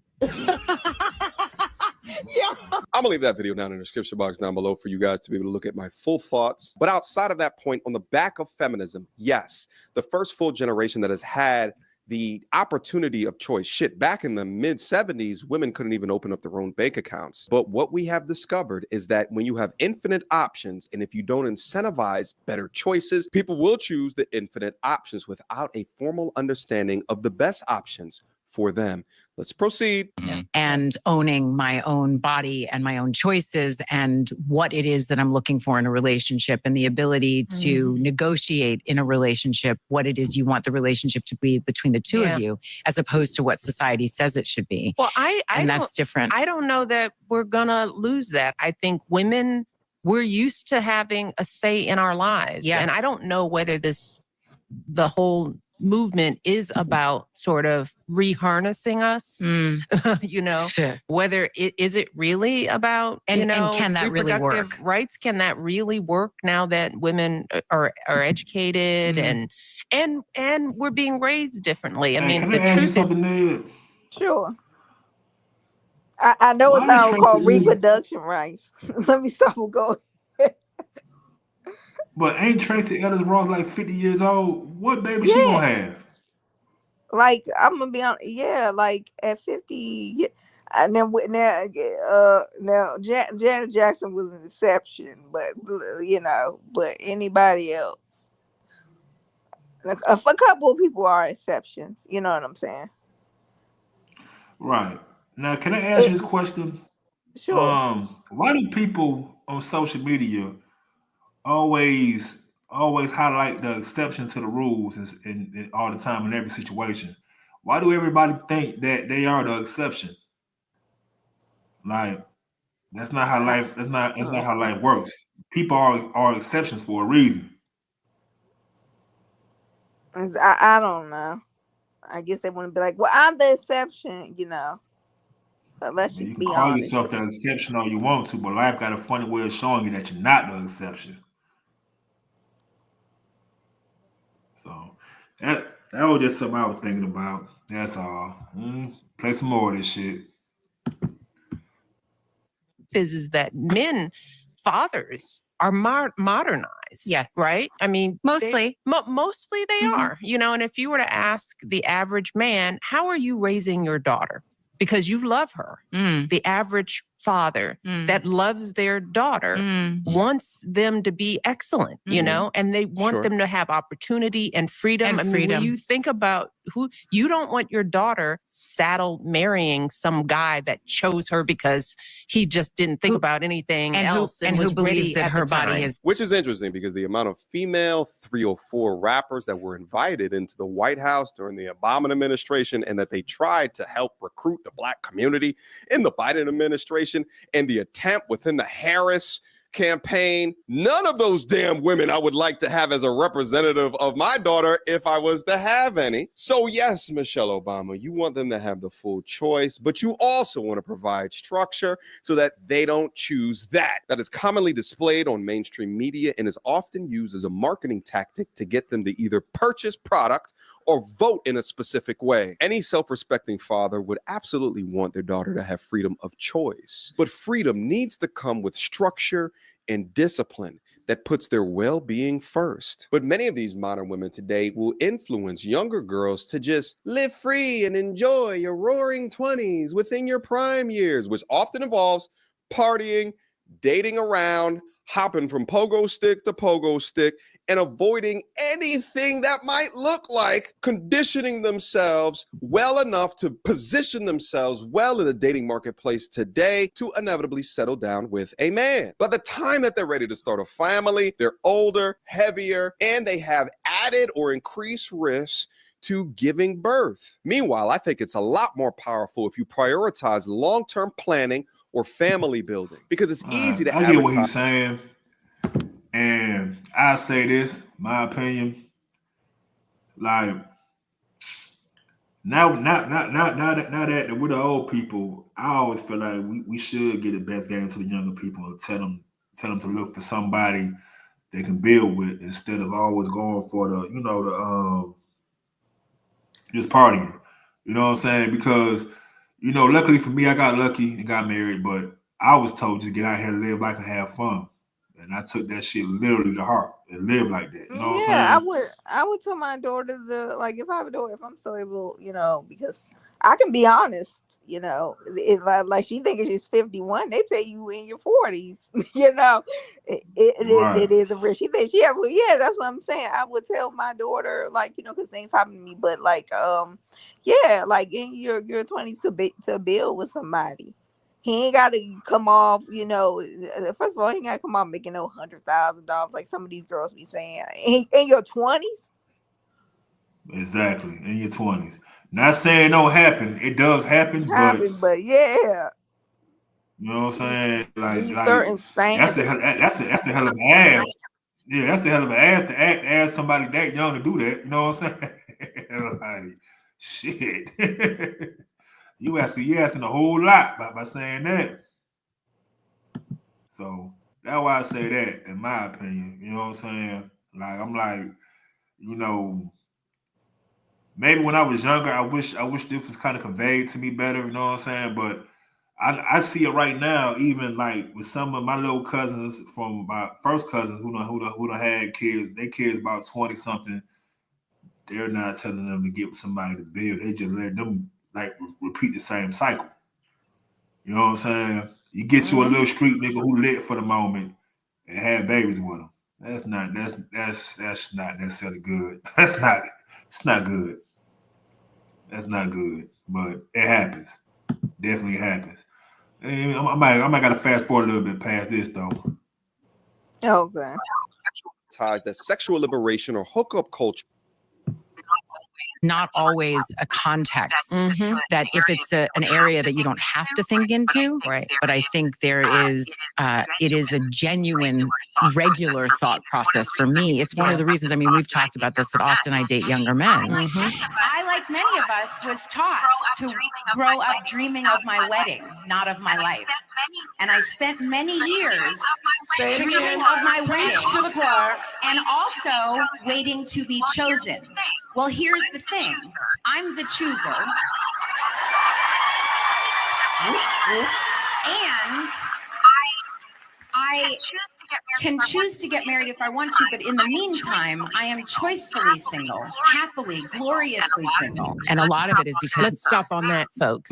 yeah. I'm gonna leave that video down in the description box down below for you guys to be able to look at my full thoughts. But outside of that point, on the back of feminism, yes, the first full generation that has had the opportunity of choice. Shit, back in the mid-70s, women couldn't even open up their own bank accounts. But what we have discovered is that when you have infinite options, and if you don't incentivize better choices, people will choose the infinite options without a formal understanding of the best options for them. Let's proceed. And owning my own body and my own choices and what it is that I'm looking for in a relationship, and the ability to negotiate in a relationship what it is you want the relationship to be between the two of you, as opposed to what society says it should be. Well, and that's different. I don't know that we're gonna lose that. I think women, we're used to having a say in our lives. Yeah. And I don't know whether the whole movement is about sort of reharnessing us, you know, whether is it really about, and, you know, and can that really reproductive work? rights? Can that really work now that women are educated and we're being raised differently? I mean, can the I ask you truth is, something, Ned? Sure. I know it's not called reproduction rights. Let me stop going. But ain't Tracy Ellis Ross like 50 years old? What baby she gonna have? Like, I'm gonna be honest, like at 50, and then now Janet Jackson was an exception, but you know, but anybody else, like, a couple of people are exceptions. You know what I'm saying? Right. Now, can I ask you this question? Sure. Why do people on social media always highlight the exceptions to the rules and all the time in every situation? Why do everybody think that they are the exception? Like, that's not how life works. People are exceptions for a reason. I don't know. I guess they want to be like, well, I'm the exception, you know. But let's just be honest. You can call yourself the exception all you want to, but life got a funny way of showing you that you're not the exception. So that was just something I was thinking about. That's all. Play some more of this shit. Is that men, fathers are modernized. Yes. Right? I mean, mostly they are, you know, and if you were to ask the average man, how are you raising your daughter? Because you love her. The average father that loves their daughter wants them to be excellent, you know, and they want them to have opportunity and freedom. And When you think about you don't want your daughter saddle marrying some guy that chose her because he just didn't think about anything else and who believes that her body is. Which is interesting because the amount of female 304 rappers that were invited into the White House during the Obama administration and that they tried to help recruit the Black community in the Biden administration and the attempt within the Harris campaign, none of those damn women I would like to have as a representative of my daughter if I was to have any. So yes, Michelle Obama, you want them to have the full choice, but you also want to provide structure so that they don't choose that. That is commonly displayed on mainstream media and is often used as a marketing tactic to get them to either purchase product or vote in a specific way. Any self-respecting father would absolutely want their daughter to have freedom of choice, but freedom needs to come with structure and discipline that puts their well-being first. But many of these modern women today will influence younger girls to just live free and enjoy your roaring 20s within your prime years, which often involves partying, dating around, hopping from pogo stick to pogo stick, and avoiding anything that might look like conditioning themselves well enough to position themselves well in the dating marketplace today to inevitably settle down with a man. By the time that they're ready to start a family, they're older, heavier, and they have added or increased risks to giving birth. Meanwhile, I think it's a lot more powerful if you prioritize long-term planning or family building, because it's easy to I get what he's saying. And I say this, my opinion, like now that we're the old people, I always feel like we should get the best game to the younger people and tell them to look for somebody they can build with instead of always going for the just partying. You know what I'm saying? Because luckily for me, I got lucky and got married, but I was told just get out here, live life, and have fun. And I took that shit literally to heart and live like that. You know what I'm saying? I would tell my daughter if I have a daughter, if I'm so able, because I can be honest, if like she thinks she's 51, they tell you in your 40s, it is a risk. She thinks that's what I'm saying. I would tell my daughter, because things happen to me, but like in your 20s to build with somebody. He ain't got to come off, first of all, he ain't got to come off making no $100,000 like some of these girls be saying. In your 20s? Exactly, in your 20s. Not saying it don't happen. It does happen, but yeah. You know what I'm saying? Like certain standards. That's a hell of an ass. Yeah, that's a hell of an ass to ask somebody that young to do that. You know what I'm saying? Like, shit. You asking a whole lot by saying that. So that's why I say that, in my opinion. You know what I'm saying? Like I'm like, maybe when I was younger, I wish this was kind of conveyed to me better. You know what I'm saying? But I see it right now, even like with some of my little cousins from my first cousins who done had kids. Their kids about 20 something. They're not telling them to get with somebody to build. They just let them like repeat the same cycle. You know what I'm saying? You get you a little street nigga who lit for the moment and have babies with him. That's not necessarily good. It's not good. That's not good. But it happens. Definitely happens. And I might gotta fast forward a little bit past this though. Okay. Ties that sexual liberation or hookup culture. Not always a context that if it's an area that you don't have to think into, right? But I think it is a genuine, regular thought process for me. It's one of the reasons, we've talked about this, that often I date younger men. I, like many of us, was taught to grow up dreaming of my wedding, not of my life. And I spent many years dreaming of my wedding to the choir and also waiting to be chosen. Well, here's the thing. I'm the chooser. And I can choose to get married if I want to, but in the meantime, I am choicefully single, happily, gloriously single. And a lot of it is because... Let's stop on that, folks.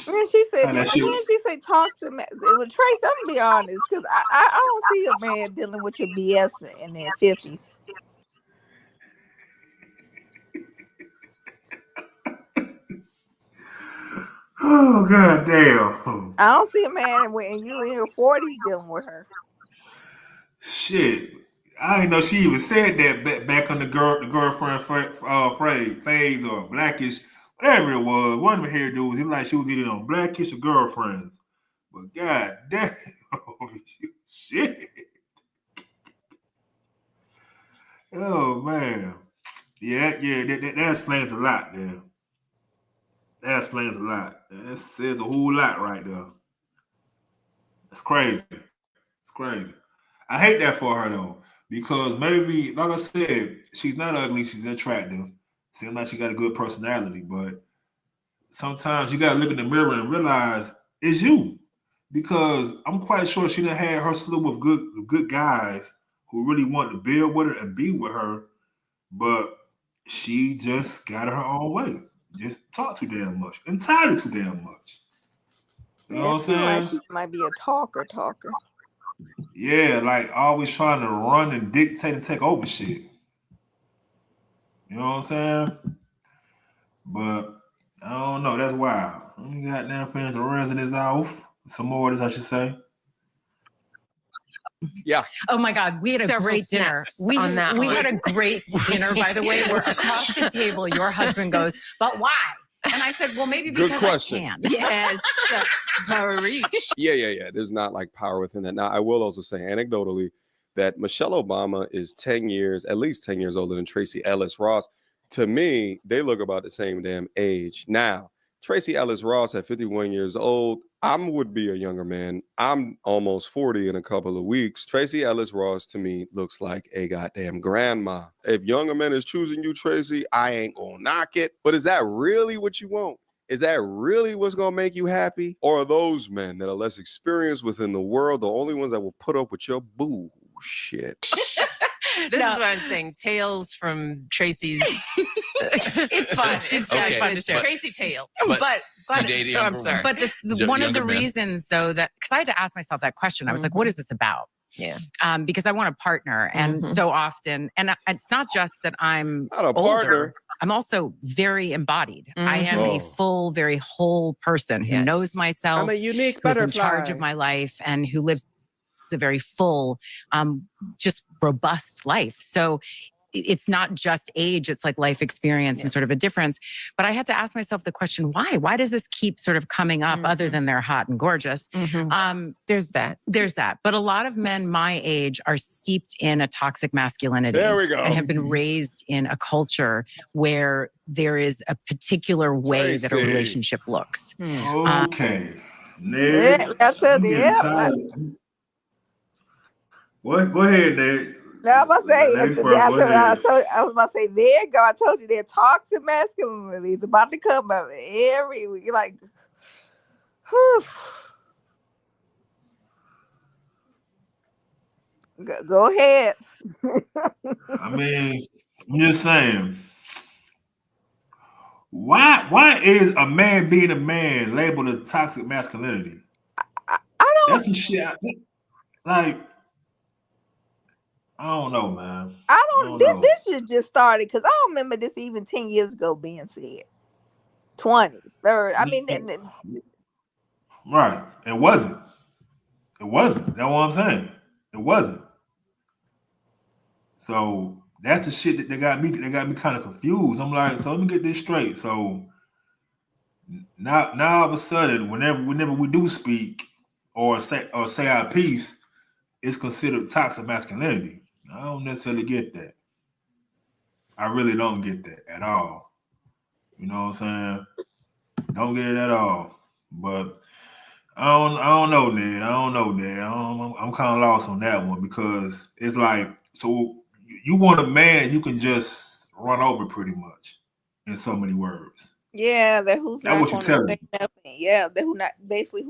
And she said, How then that shit? she said, talk to me. With Trace, I'm gonna be honest, because I don't see a man dealing with your BS in their 50s. Oh god damn! I don't see a man when you in your 40s dealing with her. Shit, I didn't know she even said that back on the girlfriend phase or Blackish, whatever it was. One of the hair dudes, he like she was either on Blackish or Girlfriends. But god damn, shit. Oh man, yeah, that explains a lot there. That explains a lot. That says a whole lot right there. That's crazy. It's crazy. I hate that for her though, because maybe, like I said, she's not ugly. She's attractive. Seems like she got a good personality, but sometimes you gotta look in the mirror and realize it's you. Because I'm quite sure she done had her slew of good guys who really wanted to build with her and be with her, but she just got her own way. Just talk too damn much. Entirely too damn much. You know what I'm It seems like saying? she might be a talker. Yeah, like always trying to run and dictate and take over shit. You know what I'm saying? But I don't know. That's wild. We got damn fans the residents off. Some more of this, I should say. Yeah. Oh my God, we had a Several great dinner. snaps We on that we one. had a great dinner, by the way. Where across the table, your husband goes, "But why?" And I said, "Well, maybe Good because question. I can." Yes. Power reach. Yeah. There's not like power within that. Now, I will also say anecdotally that Michelle Obama is 10 years, at least 10 years older than Tracy Ellis Ross. To me, they look about the same damn age. Now, Tracy Ellis Ross at 51 years old, would be a younger man. I'm almost 40 in a couple of weeks. Tracy Ellis Ross to me looks like a goddamn grandma. If younger men is choosing you, Tracy, I ain't gonna knock it. But is that really what you want? Is that really what's going to make you happy? Or are those men that are less experienced within the world the only ones that will put up with your bullshit? This is what I'm saying. Tales from Tracy's. It's fun. It's very Okay, fun to share. Tracy tale. But dating I'm younger sorry. women. but one of the Younger men. reasons though that because I had to ask myself that question, I was like, what is this about? Yeah. Because I want a partner, and so often, and it's not just that I'm Not a older. partner. I'm also very embodied. I am a Oh. full, very whole person who knows myself, I'm a unique who's butterfly. in charge of my life, and who lives a very full, just robust life. So it's not just age, it's like life experience and sort of a difference. But I had to ask myself the question, why? Why does this keep sort of coming up other than they're hot and gorgeous? There's that. There's that. But a lot of men my age are steeped in a toxic masculinity. There we go. And have been raised in a culture where there is a particular way that a Tracy. relationship looks. Okay. Yeah, Ned. that's it. I'm getting Yeah. tired. What? Go ahead, Ned. Now I'm about to say, Ladies first, go ahead. I was about to say, there you go. I told you that toxic masculinity is about to come up every week. You're like, whew. Go ahead. I mean, I'm just saying. Why is a man being a man labeled as toxic masculinity? I don't. That's some shit. Like, I don't know, man. I don't. know. This shit just started because I don't remember this even 10 years ago being said. 20, 30. I mean, Right. It wasn't. It wasn't. That's what I'm saying. It wasn't. So that's the shit that they got me kind of confused. I'm like, so let me get this straight. So now all of a sudden, whenever we do speak or say our piece, it's considered toxic masculinity. I don't necessarily get that. I really don't get that at all. You know what I'm saying? Don't get it at all. But I don't know, Ned. I'm kind of lost on that one because it's like, so you want a man you can just run over pretty much in so many words. yeah, that who's That's not what you're going to telling say me. nothing. Yeah, that who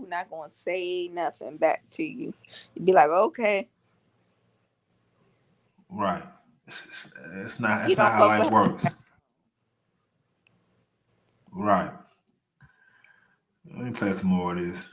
not going to say nothing back to you. You'd be like, okay. Right. It's not You don't how supposed life to have- works. Right. Let me play some more of this.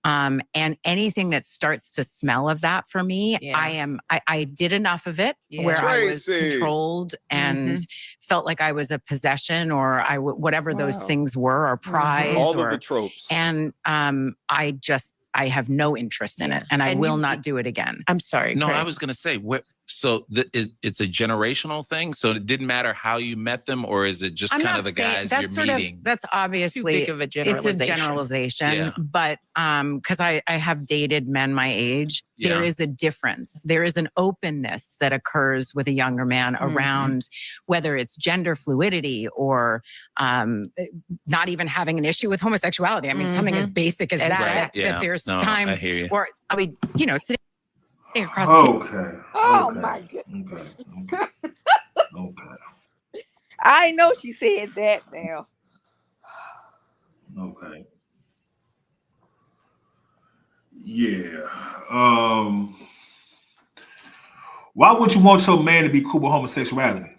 And anything that starts to smell of that for me, I did enough of it where I was controlled and felt like I was a possession or whatever those things were, or prize, all of the tropes. And I have no interest in it, and I will not do it again. I'm sorry. No, Craig. I was going to say, so it's a generational thing. So it didn't matter how you met them, or is it just kind of the guys you're meeting? That's obviously too big of a generalization. It's a generalization, but because I have dated men my age, there is a difference. There is an openness that occurs with a younger man around whether it's gender fluidity or not even having an issue with homosexuality. I mean, something as basic as that. That there's times where sitting across. Okay. Oh okay. my goodness. Okay. I know she said that now. Okay. Yeah. Why would you want your man to be cool with homosexuality?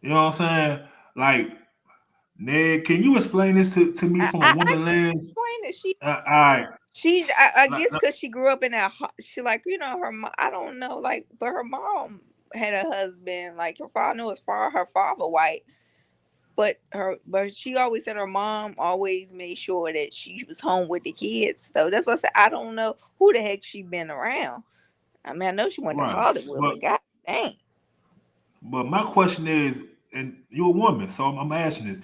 You know what I'm saying? Like, Ned, can you explain this to me from a woman lens? Explain it. I guess because she grew up in that, she like, her mom, I don't know, like, but her mom had a husband, like her father, her father white, but she always said her mom always made sure that she was home with the kids. So that's what I said. I don't know who the heck she been around. I mean, I know she went to Hollywood, but god dang. But my question is, and you're a woman, so I'm asking this.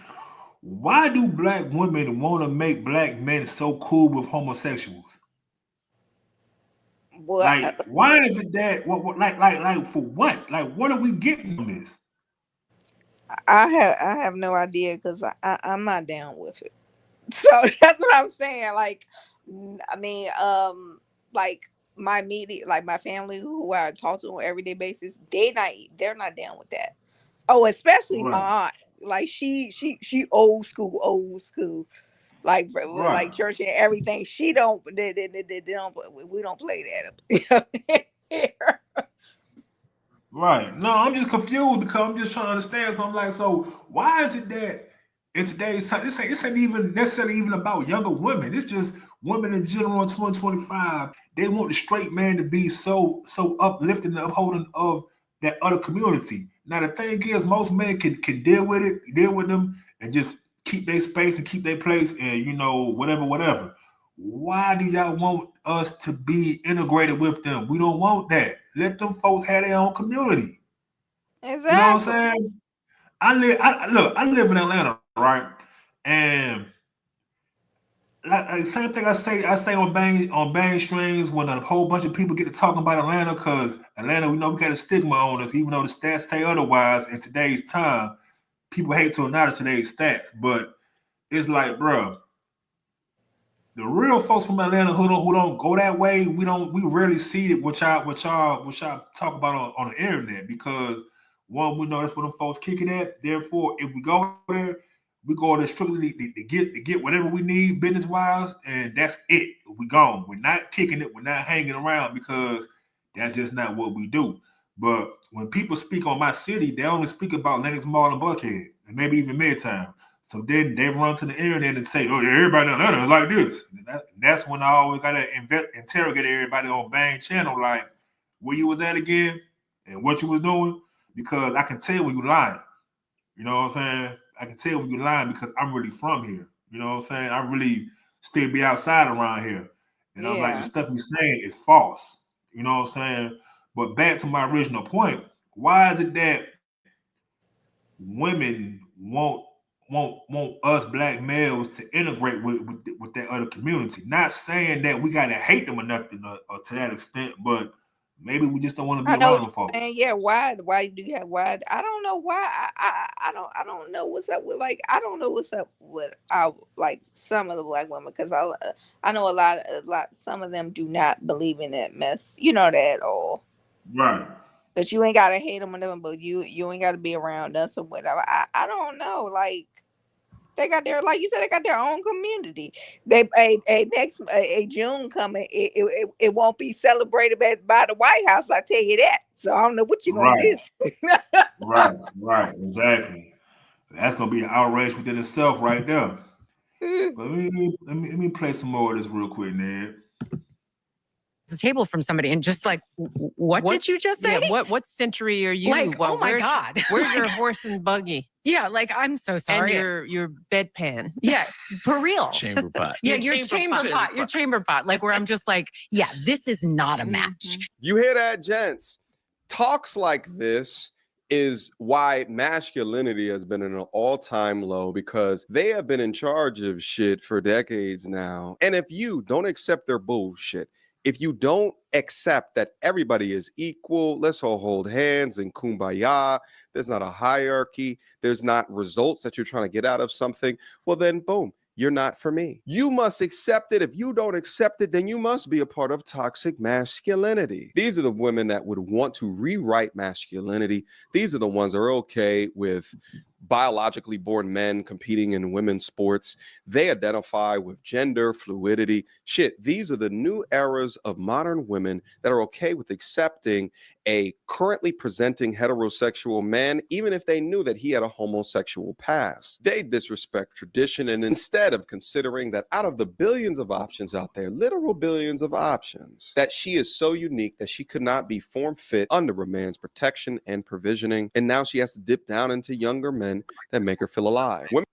Why do black women want to make black men so cool with homosexuals? Well, like, why is it that? Like for what? Like, what are we getting from this? I have no idea because I'm not down with it. So that's what I'm saying. Like, I mean, like my media, like my family who I talk to on an everyday basis, they're not down with that. Oh, especially my aunt. Like she old school, like church and everything. She don't. They don't. We don't play that. Right. No, I'm just confused because I'm just trying to understand. So I'm like, so why is it that in today's time, this ain't even necessarily even about younger women. It's just women in general in 2025. They want the straight man to be so uplifting and upholding of that other community. Now the thing is, most men can deal with them, and just keep their space and keep their place, and whatever. Why do y'all want us to be integrated with them? We don't want that. Let them folks have their own community. Exactly. You know what I'm saying? I live in Atlanta, right? And like same thing I say on bang strings when a whole bunch of people get to talking about Atlanta, because Atlanta, we got a stigma on us, even though the stats say otherwise. In today's time, people hate to acknowledge today's stats, but it's like, bro, the real folks from Atlanta who don't go that way, we rarely see it what y'all talk about on the internet, because one, we know that's where the folks kicking at. Therefore, if we go there, we go there strictly to get whatever we need business wise, and that's it. We gone. We're not kicking it. We're not hanging around, because that's just not what we do. But when people speak on my city, they only speak about Lenox Mall and Buckhead, and maybe even Midtown. So then they run to the internet and say, "Oh, yeah, everybody in Atlanta is like this." And that's when I always gotta interrogate everybody on Bang Channel, like, where you was at again and what you was doing, because I can tell when you lying. You know what I'm saying? I can tell when you're lying, because I'm really from here. You know what I'm saying? I really still be outside around here. And I'm like, the stuff you're saying is false. You know what I'm saying? But back to my original point, why is it that women want us black males to integrate with that other community? Not saying that we gotta hate them or nothing to that extent, but maybe we just don't want to be around them folks. And why do you have why? I don't know why. I don't know what's up with, like, I don't know what's up with our, like, some of the black women, because I know a lot some of them do not believe in that mess, that at all. Right. That you ain't gotta hate them or nothing, but you ain't gotta be around us or whatever. I don't know, like, They got their, like you said, they got their own community. They next June coming, it won't be celebrated by the White House. I tell you that. So I don't know what you're gonna do. Right, exactly. That's gonna be an outrage within itself, right there. But let me play some more of this real quick, Ned. The table from somebody and just like, what did you just say? Yeah, what century are you? Like, oh my God. Where's your horse and buggy? Yeah, like, I'm so sorry. And your bedpan. Yeah, for real. Chamber pot. Yeah, your chamber pot. Your chamber pot. Like, where I'm just like, yeah, this is not a match. You hear that, gents? Talks like this is why masculinity has been in an all-time low, because they have been in charge of shit for decades now. And if you don't accept their bullshit, if you don't accept that everybody is equal, let's all hold hands and kumbaya, there's not a hierarchy, there's not results that you're trying to get out of something, well then, boom, you're not for me. You must accept it. If you don't accept it, then you must be a part of toxic masculinity. These are the women that would want to rewrite masculinity. These are the ones that are okay with biologically born men competing in women's sports. They identify with gender fluidity. Shit, these are the new eras of modern women that are okay with accepting a currently presenting heterosexual man, even if they knew that he had a homosexual past. They disrespect tradition, and instead of considering that out of the billions of options out there, literal billions of options, that she is so unique that she could not be form fit under a man's protection and provisioning, and now she has to dip down into younger men that make her feel alive. Women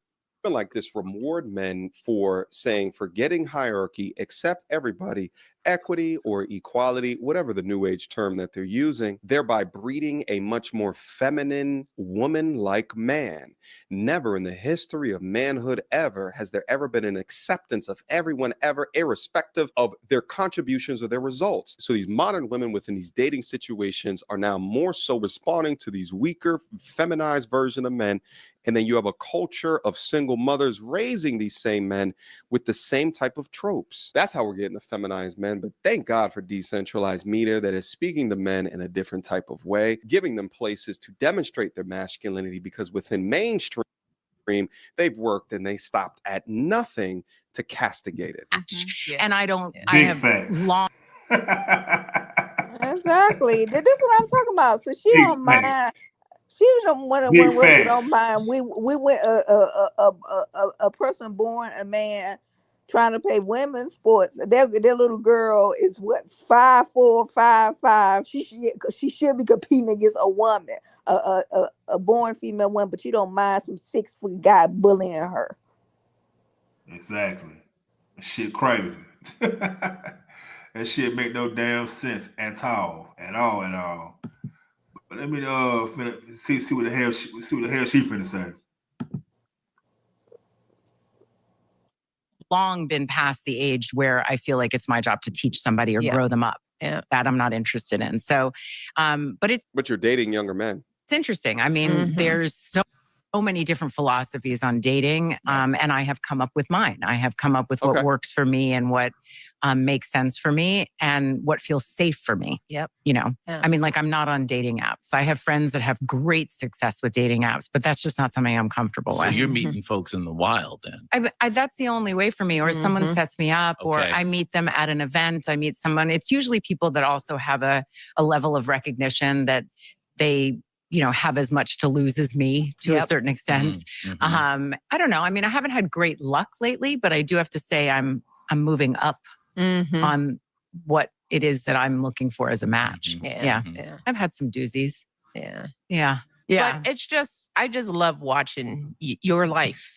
like this reward men for saying, forgetting hierarchy, accept everybody, equity or equality, whatever the new age term that they're using, thereby breeding a much more feminine woman-like man. Never in the history of manhood ever has there ever been an acceptance of everyone ever, irrespective of their contributions or their results. So these modern women within these dating situations are now more so responding to these weaker, feminized version of men. And then you have a culture of single mothers raising these same men with the same type of tropes. That's how we're getting the feminized men. But thank God for decentralized media that is speaking to men in a different type of way, giving them places to demonstrate their masculinity, because within mainstream, they've worked and they stopped at nothing to castigate it. And I don't, I have long. Exactly. This is what I'm talking about. So she don't mind. She was one of the ones don't mind. We went a person born a man trying to play women's sports. Their little girl is what, 5'4", 5'5". She should be competing against a woman, a born female woman, but you don't mind some 6-foot guy bullying her. Exactly. That shit crazy. That shit make no damn sense at all. But let me see what the hell she finna say. Long been past the age where I feel like it's my job to teach somebody or grow them up. Yeah. That I'm not interested in. So, but you're dating younger men. It's interesting. I mean, there's so many different philosophies on dating, and I have come up with mine. I have come up with what works for me and what makes sense for me and what feels safe for me. Yep. You know, I mean, like, I'm not on dating apps. I have friends that have great success with dating apps, but that's just not something I'm comfortable with. So you're meeting folks in the wild then? That's the only way for me. Or someone sets me up, or I meet them at an event. I meet someone. It's usually people that also have a level of recognition that they, you know, have as much to lose as me to a certain extent. I don't know. I mean, I haven't had great luck lately, but I do have to say I'm moving up on what it is that I'm looking for as a match. Yeah. I've had some doozies. Yeah. But it's just, I just love watching your life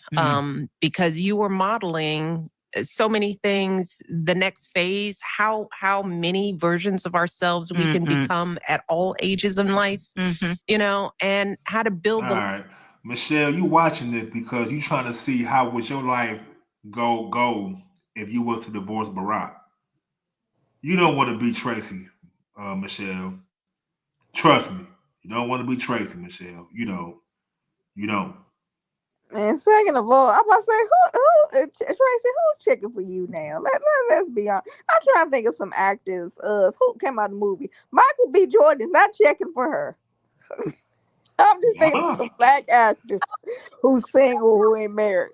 because you were modeling so many things, the next phase, how many versions of ourselves we can become at all ages in life, you know, and how to build them. All right. Michelle, you watching it because you trying to see how would your life go if you was to divorce Barack. You don't want to be Tracy, Michelle. Trust me. You don't want to be Tracy, Michelle. You don't. And second of all, I'm about to say, Tracy, who's checking for you now? Let's be honest. I'm trying to think of some actors who came out of the movie. Michael B. Jordan's not checking for her. I'm just thinking of some black actors who's single, who ain't married.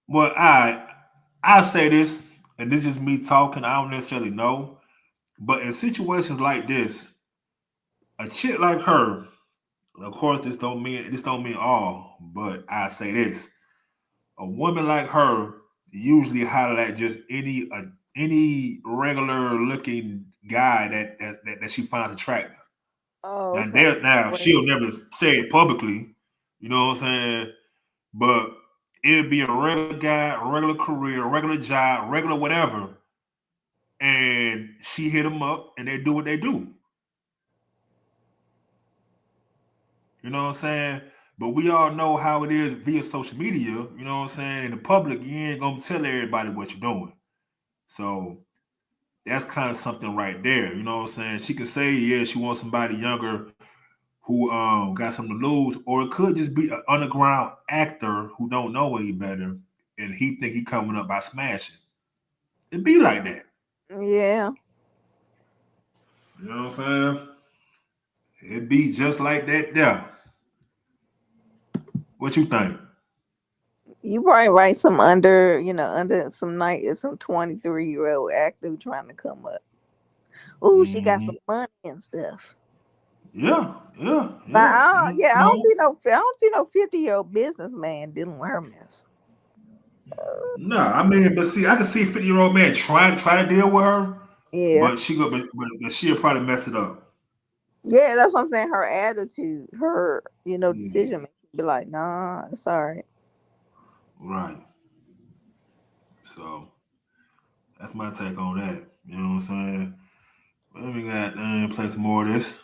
Well, I say this, and this is me talking. I don't necessarily know, but in situations like this, a chick like her, of course, this don't mean all, but I say this: a woman like her usually holler at just any regular looking guy that she finds attractive. Oh, Now, okay. she'll never say it publicly, you know what I'm saying? But it'd be a regular guy, a regular career, a regular job, regular whatever, and she hit them up, and they do what they do. You know what I'm saying? But we all know how it is via social media. You know what I'm saying? In the public, you ain't gonna tell everybody what you're doing. So that's kind of something right there. You know what I'm saying? She could say, yeah, she wants somebody younger who got something to lose, or it could just be an underground actor who don't know any better, and he think he coming up by smashing. It be like that. Yeah. You know what I'm saying? It be just like that there. What you think? You probably write some under some 23-year-old actor who trying to come up. Ooh, she got some money and stuff. Yeah. But I don't see no 50-year-old businessman dealing with her mess. No, I mean, but see, I can see a 50-year-old man try to deal with her. Yeah. But she'll probably mess it up. Yeah, that's what I'm saying. Her attitude, her, decision making, be like, nah, it's all right. Right. So that's my take on that. You know what I'm saying? Let me play some more of this.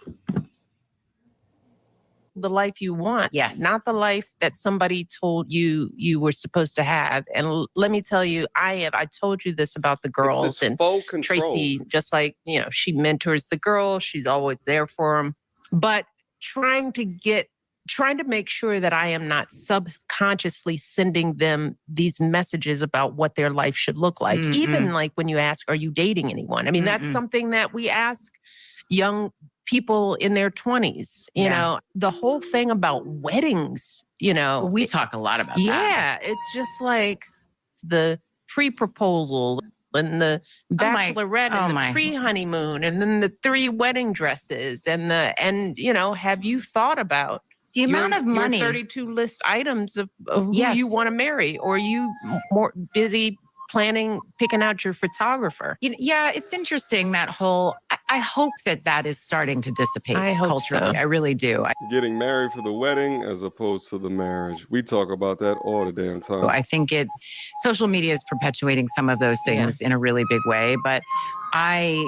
The life you want, Yes, not the life that somebody told you you were supposed to have. And let me tell you, I told you this about the girls, and faux control. Tracy, just like, she mentors the girls, she's always there for them, but trying to make sure that I am not subconsciously sending them these messages about what their life should look like. Even like when you ask, are you dating anyone? I mean, that's something that we ask young people in their 20s, the whole thing about weddings, we talk a lot about that. Yeah, it's just like the pre-proposal and the bachelorette and the pre-honeymoon and then the 3 wedding dresses and have you thought about the amount of money, your 32 list items of who you want to marry, or are you more busy picking out your photographer? Yeah, it's interesting, that whole, I hope that is starting to dissipate culturally. So. I really do. Getting married for the wedding as opposed to the marriage. We talk about that all the damn time. I think social media is perpetuating some of those things in a really big way. But I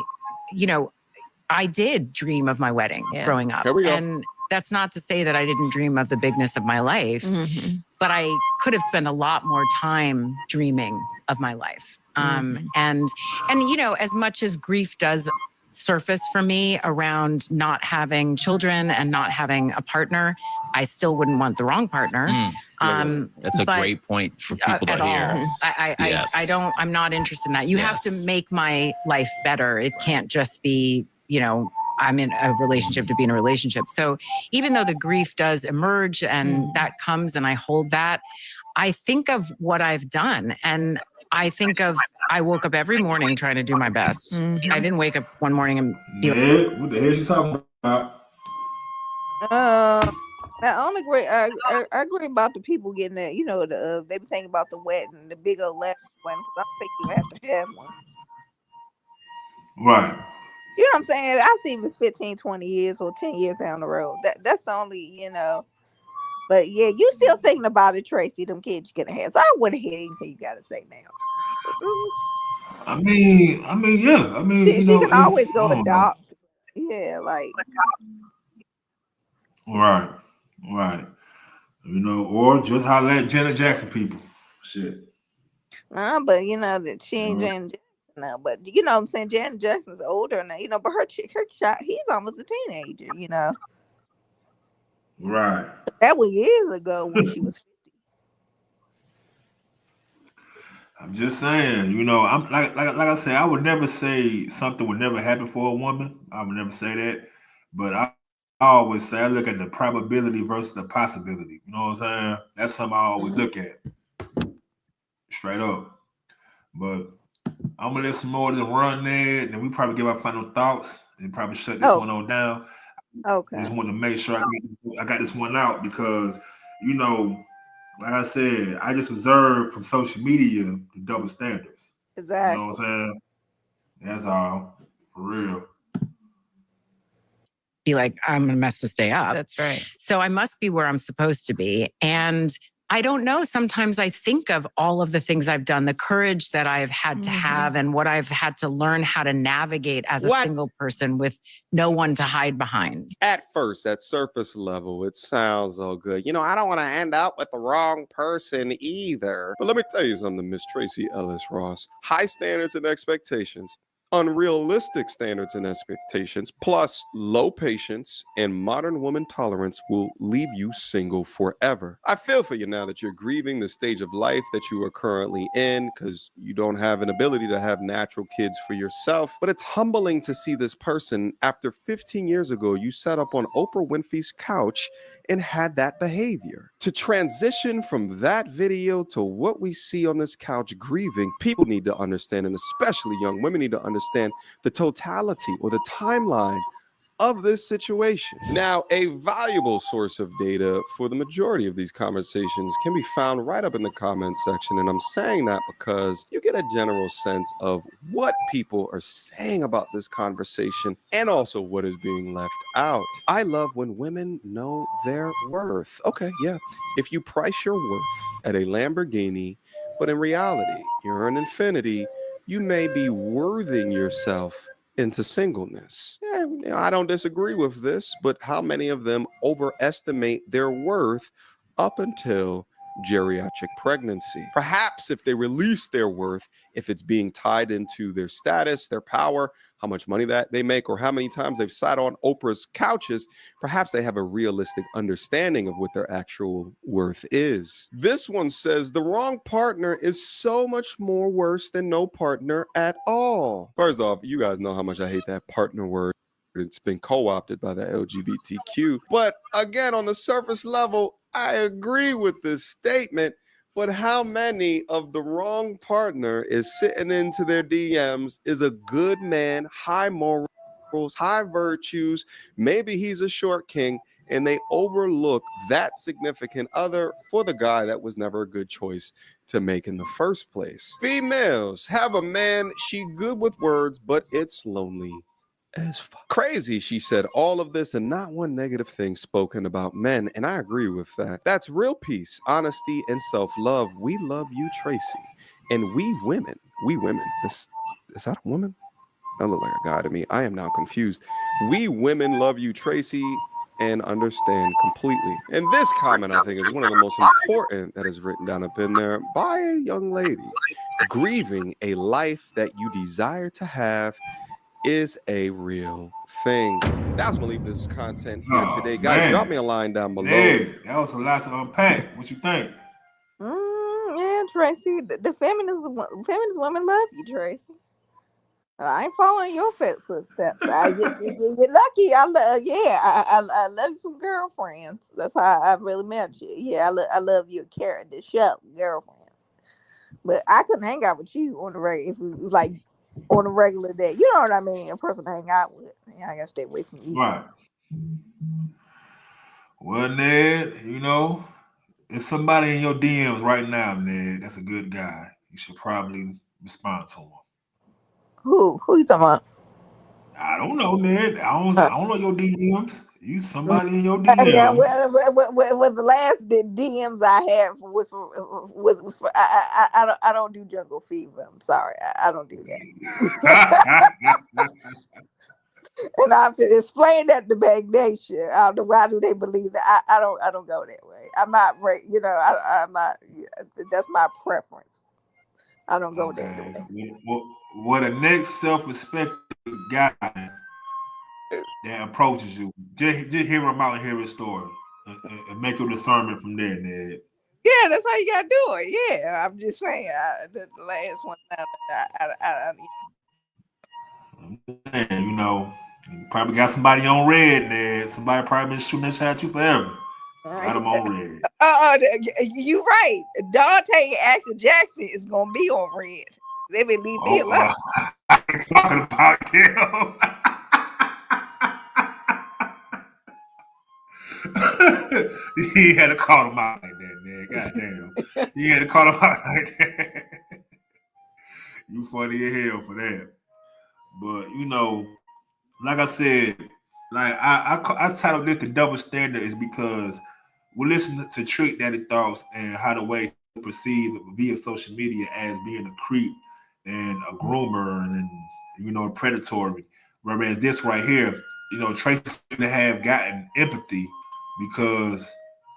did dream of my wedding growing up. Here we go. And that's not to say that I didn't dream of the bigness of my life, but I could have spent a lot more time dreaming of my life. And as much as grief does surface for me around not having children and not having a partner, I still wouldn't want the wrong partner. That's a great point for people to hear. I'm not interested in that. You have to make my life better. It can't just be, I'm in a relationship to be in a relationship. So even though the grief does emerge and that comes and I hold that, I think of what I've done. And I think of, I woke up every morning trying to do my best. I didn't wake up one morning and be like, what the hell she talking about? I only agree. I agree about the people getting that. They be thinking about the wedding, the big old last one, because I don't think you have to have one. Right. You know what I'm saying? I see if it's 15, 20 years or 10 years down the road. That's only, But yeah, you still thinking about it, Tracy, them kids you're gonna have. So I wouldn't hear anything you gotta say now. I mean, yeah. I mean, she can always go adopt. Yeah, like. Right. Or just holler at Janet Jackson people. Shit. But that she ain't Janet Jackson now. But what I'm saying, Janet Jackson's older now. But her child, he's almost a teenager. Right. That was years ago when she was 50. I'm just saying, I'm like I said, I would never say something would never happen for a woman. I would never say that. But I always say I look at the probability versus the possibility. You know what I'm saying? That's something I always look at. Straight up. But I'm gonna let some more of them run there, and then we probably give our final thoughts and probably shut this one on down. Okay. I just want to make sure I got this one out because, you know, like I said, I just observed from social media the double standards. Exactly. You know what I'm saying? That's all. For real. Be like, I'm gonna mess this day up. That's right. So I must be where I'm supposed to be. And I don't know. Sometimes I think of all of the things I've done, the courage that I've had to have, and what I've had to learn how to navigate as a single person with no one to hide behind. At first, at surface level, it sounds all good. You know, I don't want to end up with the wrong person either. But let me tell you something, Miss Tracy Ellis Ross. High standards and expectations, unrealistic standards and expectations, plus low patience and modern woman tolerance will leave you single forever. I feel for you now that you're grieving the stage of life that you are currently in because you don't have an ability to have natural kids for yourself. But it's humbling to see this person after 15 years ago, you sat up on Oprah Winfrey's couch and had that behavior. To transition from that video to what we see on this couch grieving, people need to understand, and especially young women need to understand the totality or the timeline of this situation. Now, a valuable source of data for the majority of these conversations can be found right up in the comment section. And I'm saying that because you get a general sense of what people are saying about this conversation and also what is being left out. I love when women know their worth. Okay, yeah. If you price your worth at a Lamborghini, but in reality, you're an Infinity, you may be worthing yourself into singleness. I don't disagree with this, but how many of them overestimate their worth up until geriatric pregnancy? Perhaps if they release their worth, if it's being tied into their status, their power, how much money that they make, or how many times they've sat on Oprah's couches, perhaps they have a realistic understanding of what their actual worth is. This one says the wrong partner is so much more worse than no partner at all. First off, you guys know how much I hate that partner word. It's been co-opted by the LGBTQ. But again, on the surface level, I agree with this statement. But how many of the wrong partner is sitting into their DMs is a good man, high morals, high virtues, maybe he's a short king, and they overlook that significant other for the guy that was never a good choice to make in the first place. Females have a man, she good with words, but it's lonely as fuck. Crazy, she said all of this and not one negative thing spoken about men, and I agree with that. That's real peace, honesty, and self-love. We love you, Tracy. And we women, is that a woman? That look like a guy to me. I am now confused. We women love you, Tracy, and understand completely. And this comment, I think, is one of the most important that is written down up in there by a young lady. Grieving a life that you desire to have is a real thing. That's gonna leave this content here today. Guys, man. Drop me a line down below. Yeah, that was a lot to unpack. What you think? Yeah, Tracy, the feminist women love you, Tracy. I ain't following your footsteps. You're lucky. I love you from Girlfriends. That's how I really met you. Yeah, I love your character show, Girlfriends. But I couldn't hang out with you on the regular if it was like on a regular day. You know what I mean? A person to hang out with. Yeah, I gotta stay away from you. Right. Well, Ned, you know, there's somebody in your DMs right now, Ned. That's a good guy. You should probably respond to him. Who you talking about? I don't know, Ned. I don't know your DMs. You somebody in your DMs. Yeah, well, the last DMs I had was for I don't do jungle fever. I'm sorry, I don't do that. And I've explained that to Bag Nation. I don't know why do they believe that. I don't go that way. I'm not, you know, I'm not. That's my preference. I don't go that way. What a next self-respecting guy that approaches you, just hear him out and hear his story, and make a discernment from there, Ned. Yeah, that's how you gotta do it. Yeah, I'm just saying. The last one, you know, you probably got somebody on red, Ned. Somebody probably been shooting that shot at you forever. Got him on red. You right. Dante Action Jackson is gonna be on red. They been leave me alone. I'm talking about him. He had to call him out like that, man. Goddamn. He had to call him out like that. You funny as hell for that. But you know, like I said, like I titled this the double standard is because we listen to Trick Daddy Thoughts and how the way he perceived via social media as being a creep and a groomer and you know predatory. Whereas this right here, you know, Tracy to have gotten empathy because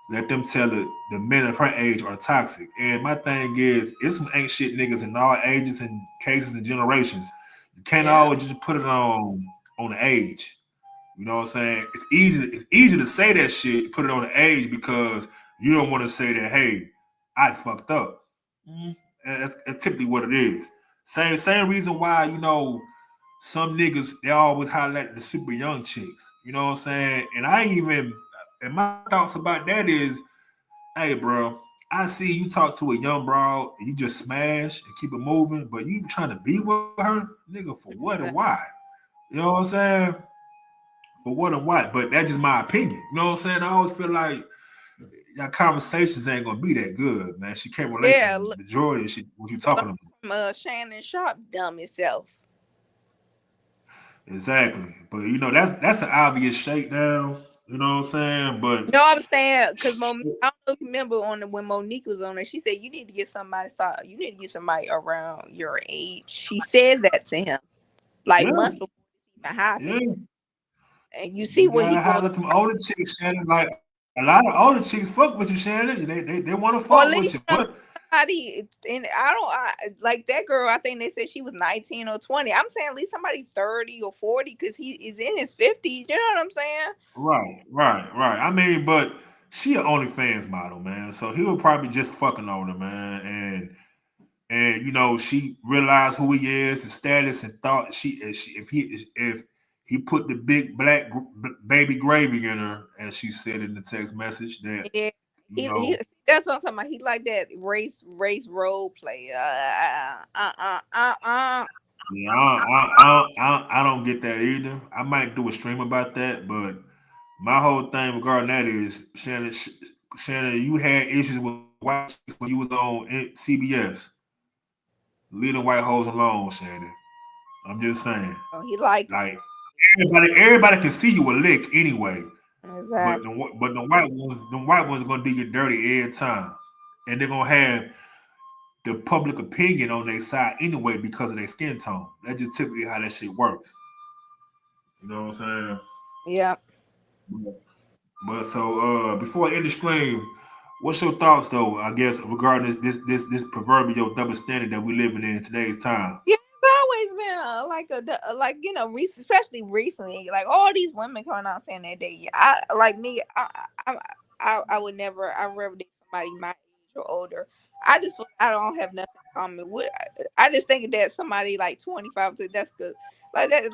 let them tell it the men of her age are toxic. And my thing is, it's some ain't shit niggas in all ages and cases and generations. You can't always just put it on the age. You know what I'm saying? It's easy to say that shit, put it on the age because you don't want to say that, hey, I fucked up. And that's typically what it is. Same reason why, you know, some niggas, they always highlight the super young chicks. You know what I'm saying? And my thoughts about that is, hey, bro, I see you talk to a young broad and you just smash and keep it moving, but you trying to be with her, nigga, for what and why? You know what I'm saying? For what and why? But that's just my opinion. You know what I'm saying? I always feel like your conversations ain't gonna be that good, man. She can't relate to the majority of shit what you talking about. Shannon Sharp, dumb itself. Exactly. But you know, that's an obvious shakedown. You know what I'm saying? But no, I'm saying because I don't know if you remember when Monique was on there, she said you need to get somebody around your age. She said that to him like months before it even happened. And you see what he got some older chicks, Shannon. Like a lot of older chicks fuck with you, Shannon. They want to fuck with you. But and like that girl, I think they said she was 19 or 20. I'm saying at least somebody 30 or 40 because he is in his 50s. You know what I'm saying? Right. I mean, but she an OnlyFans model, man. So he was probably just fucking on her, man. And you know, she realized who he is, the status, and thought if he put the big black baby gravy in her, as she said in the text message, that that's what I'm talking about. He like that race role play. Yeah, I don't get that either. I might do a stream about that, but my whole thing regarding that is Shannon, you had issues with white chicks when you was on CBS. Leave the white hoes alone, Shannon. I'm just saying. Oh, he like everybody can see you a lick anyway. Exactly. But the white ones are gonna do you dirty every time, and they're gonna have the public opinion on their side anyway because of their skin tone. That's just typically how that shit works. You know what I'm saying? Yeah. But so before I end the stream, what's your thoughts though? I guess regarding this proverbial double standard that we're living in today's time. Yeah. Always been like you know especially recently like all these women coming out saying that I would never date somebody my age or older. I don't have nothing in common with. I just think that somebody like 25 that's good like that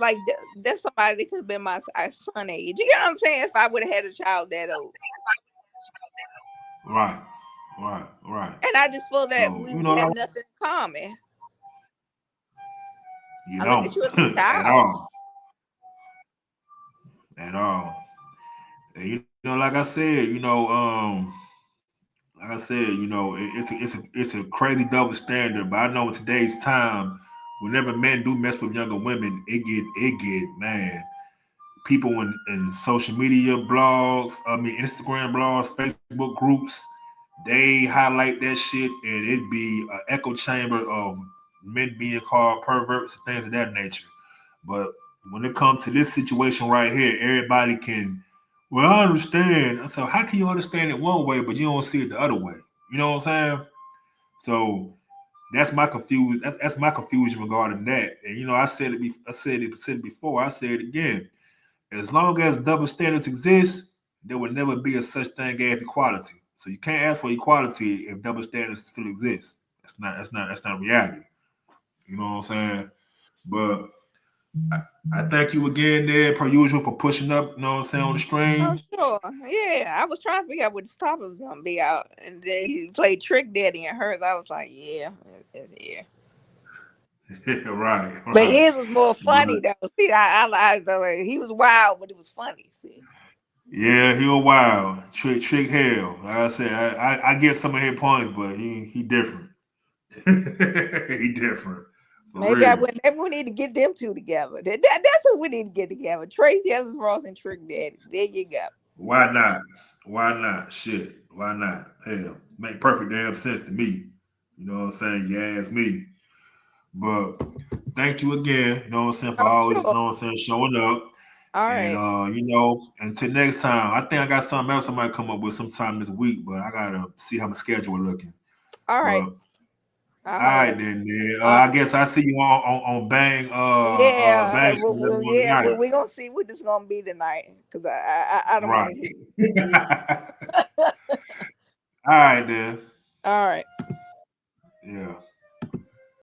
that's somebody that could have been my son age. You know what I'm saying? If I would have had a child that old. Right. And I just feel that we have nothing in common. You don't look at you as a child. At all. And you know, like I said, you know, it's a crazy double standard. But I know in today's time, whenever men do mess with younger women, it get man. People in social media blogs, Instagram blogs, Facebook groups, they highlight that shit, and it'd be an echo chamber of men being called perverts and things of that nature. But when it comes to this situation right here, everybody can, well, I understand. So how can you understand it one way, but you don't see it the other way? You know what I'm saying? So that's my confusion. That's my confusion regarding that. And you know, I said it before. I said it again. As long as double standards exist, there will never be a such thing as equality. So you can't ask for equality if double standards still exist. That's not reality. You know what I'm saying? But I thank you again there, per usual, for pushing up, you know what I'm saying, on the stream. Oh, sure. Yeah, I was trying to figure out what this topic was gonna be out, and then he played Trick Daddy and hers. I was like, yeah. Right. But his was more funny though. See, I though he was wild, but it was funny. See. Yeah, he was wild. Trick hell. Like I said, I get some of his points, but he different. He different. Maybe we need to get them two together. That's what we need to get together. Tracy Ellis Ross and Trick Daddy. There you go. Why not? Why not? Shit. Why not? Hell, make perfect damn sense to me. You know what I'm saying? You ask me. But thank you again, you know what I'm saying, for always, you know what I'm saying, showing up. All right. And you know, until next time, I think I got something else I might come up with sometime this week, but I gotta see how my schedule is looking. All right. All right then, man. I guess I see you on Bang. Yeah, Bang we're gonna see what this is gonna be tonight, because I don't want to hear. All right then. All right. Yeah.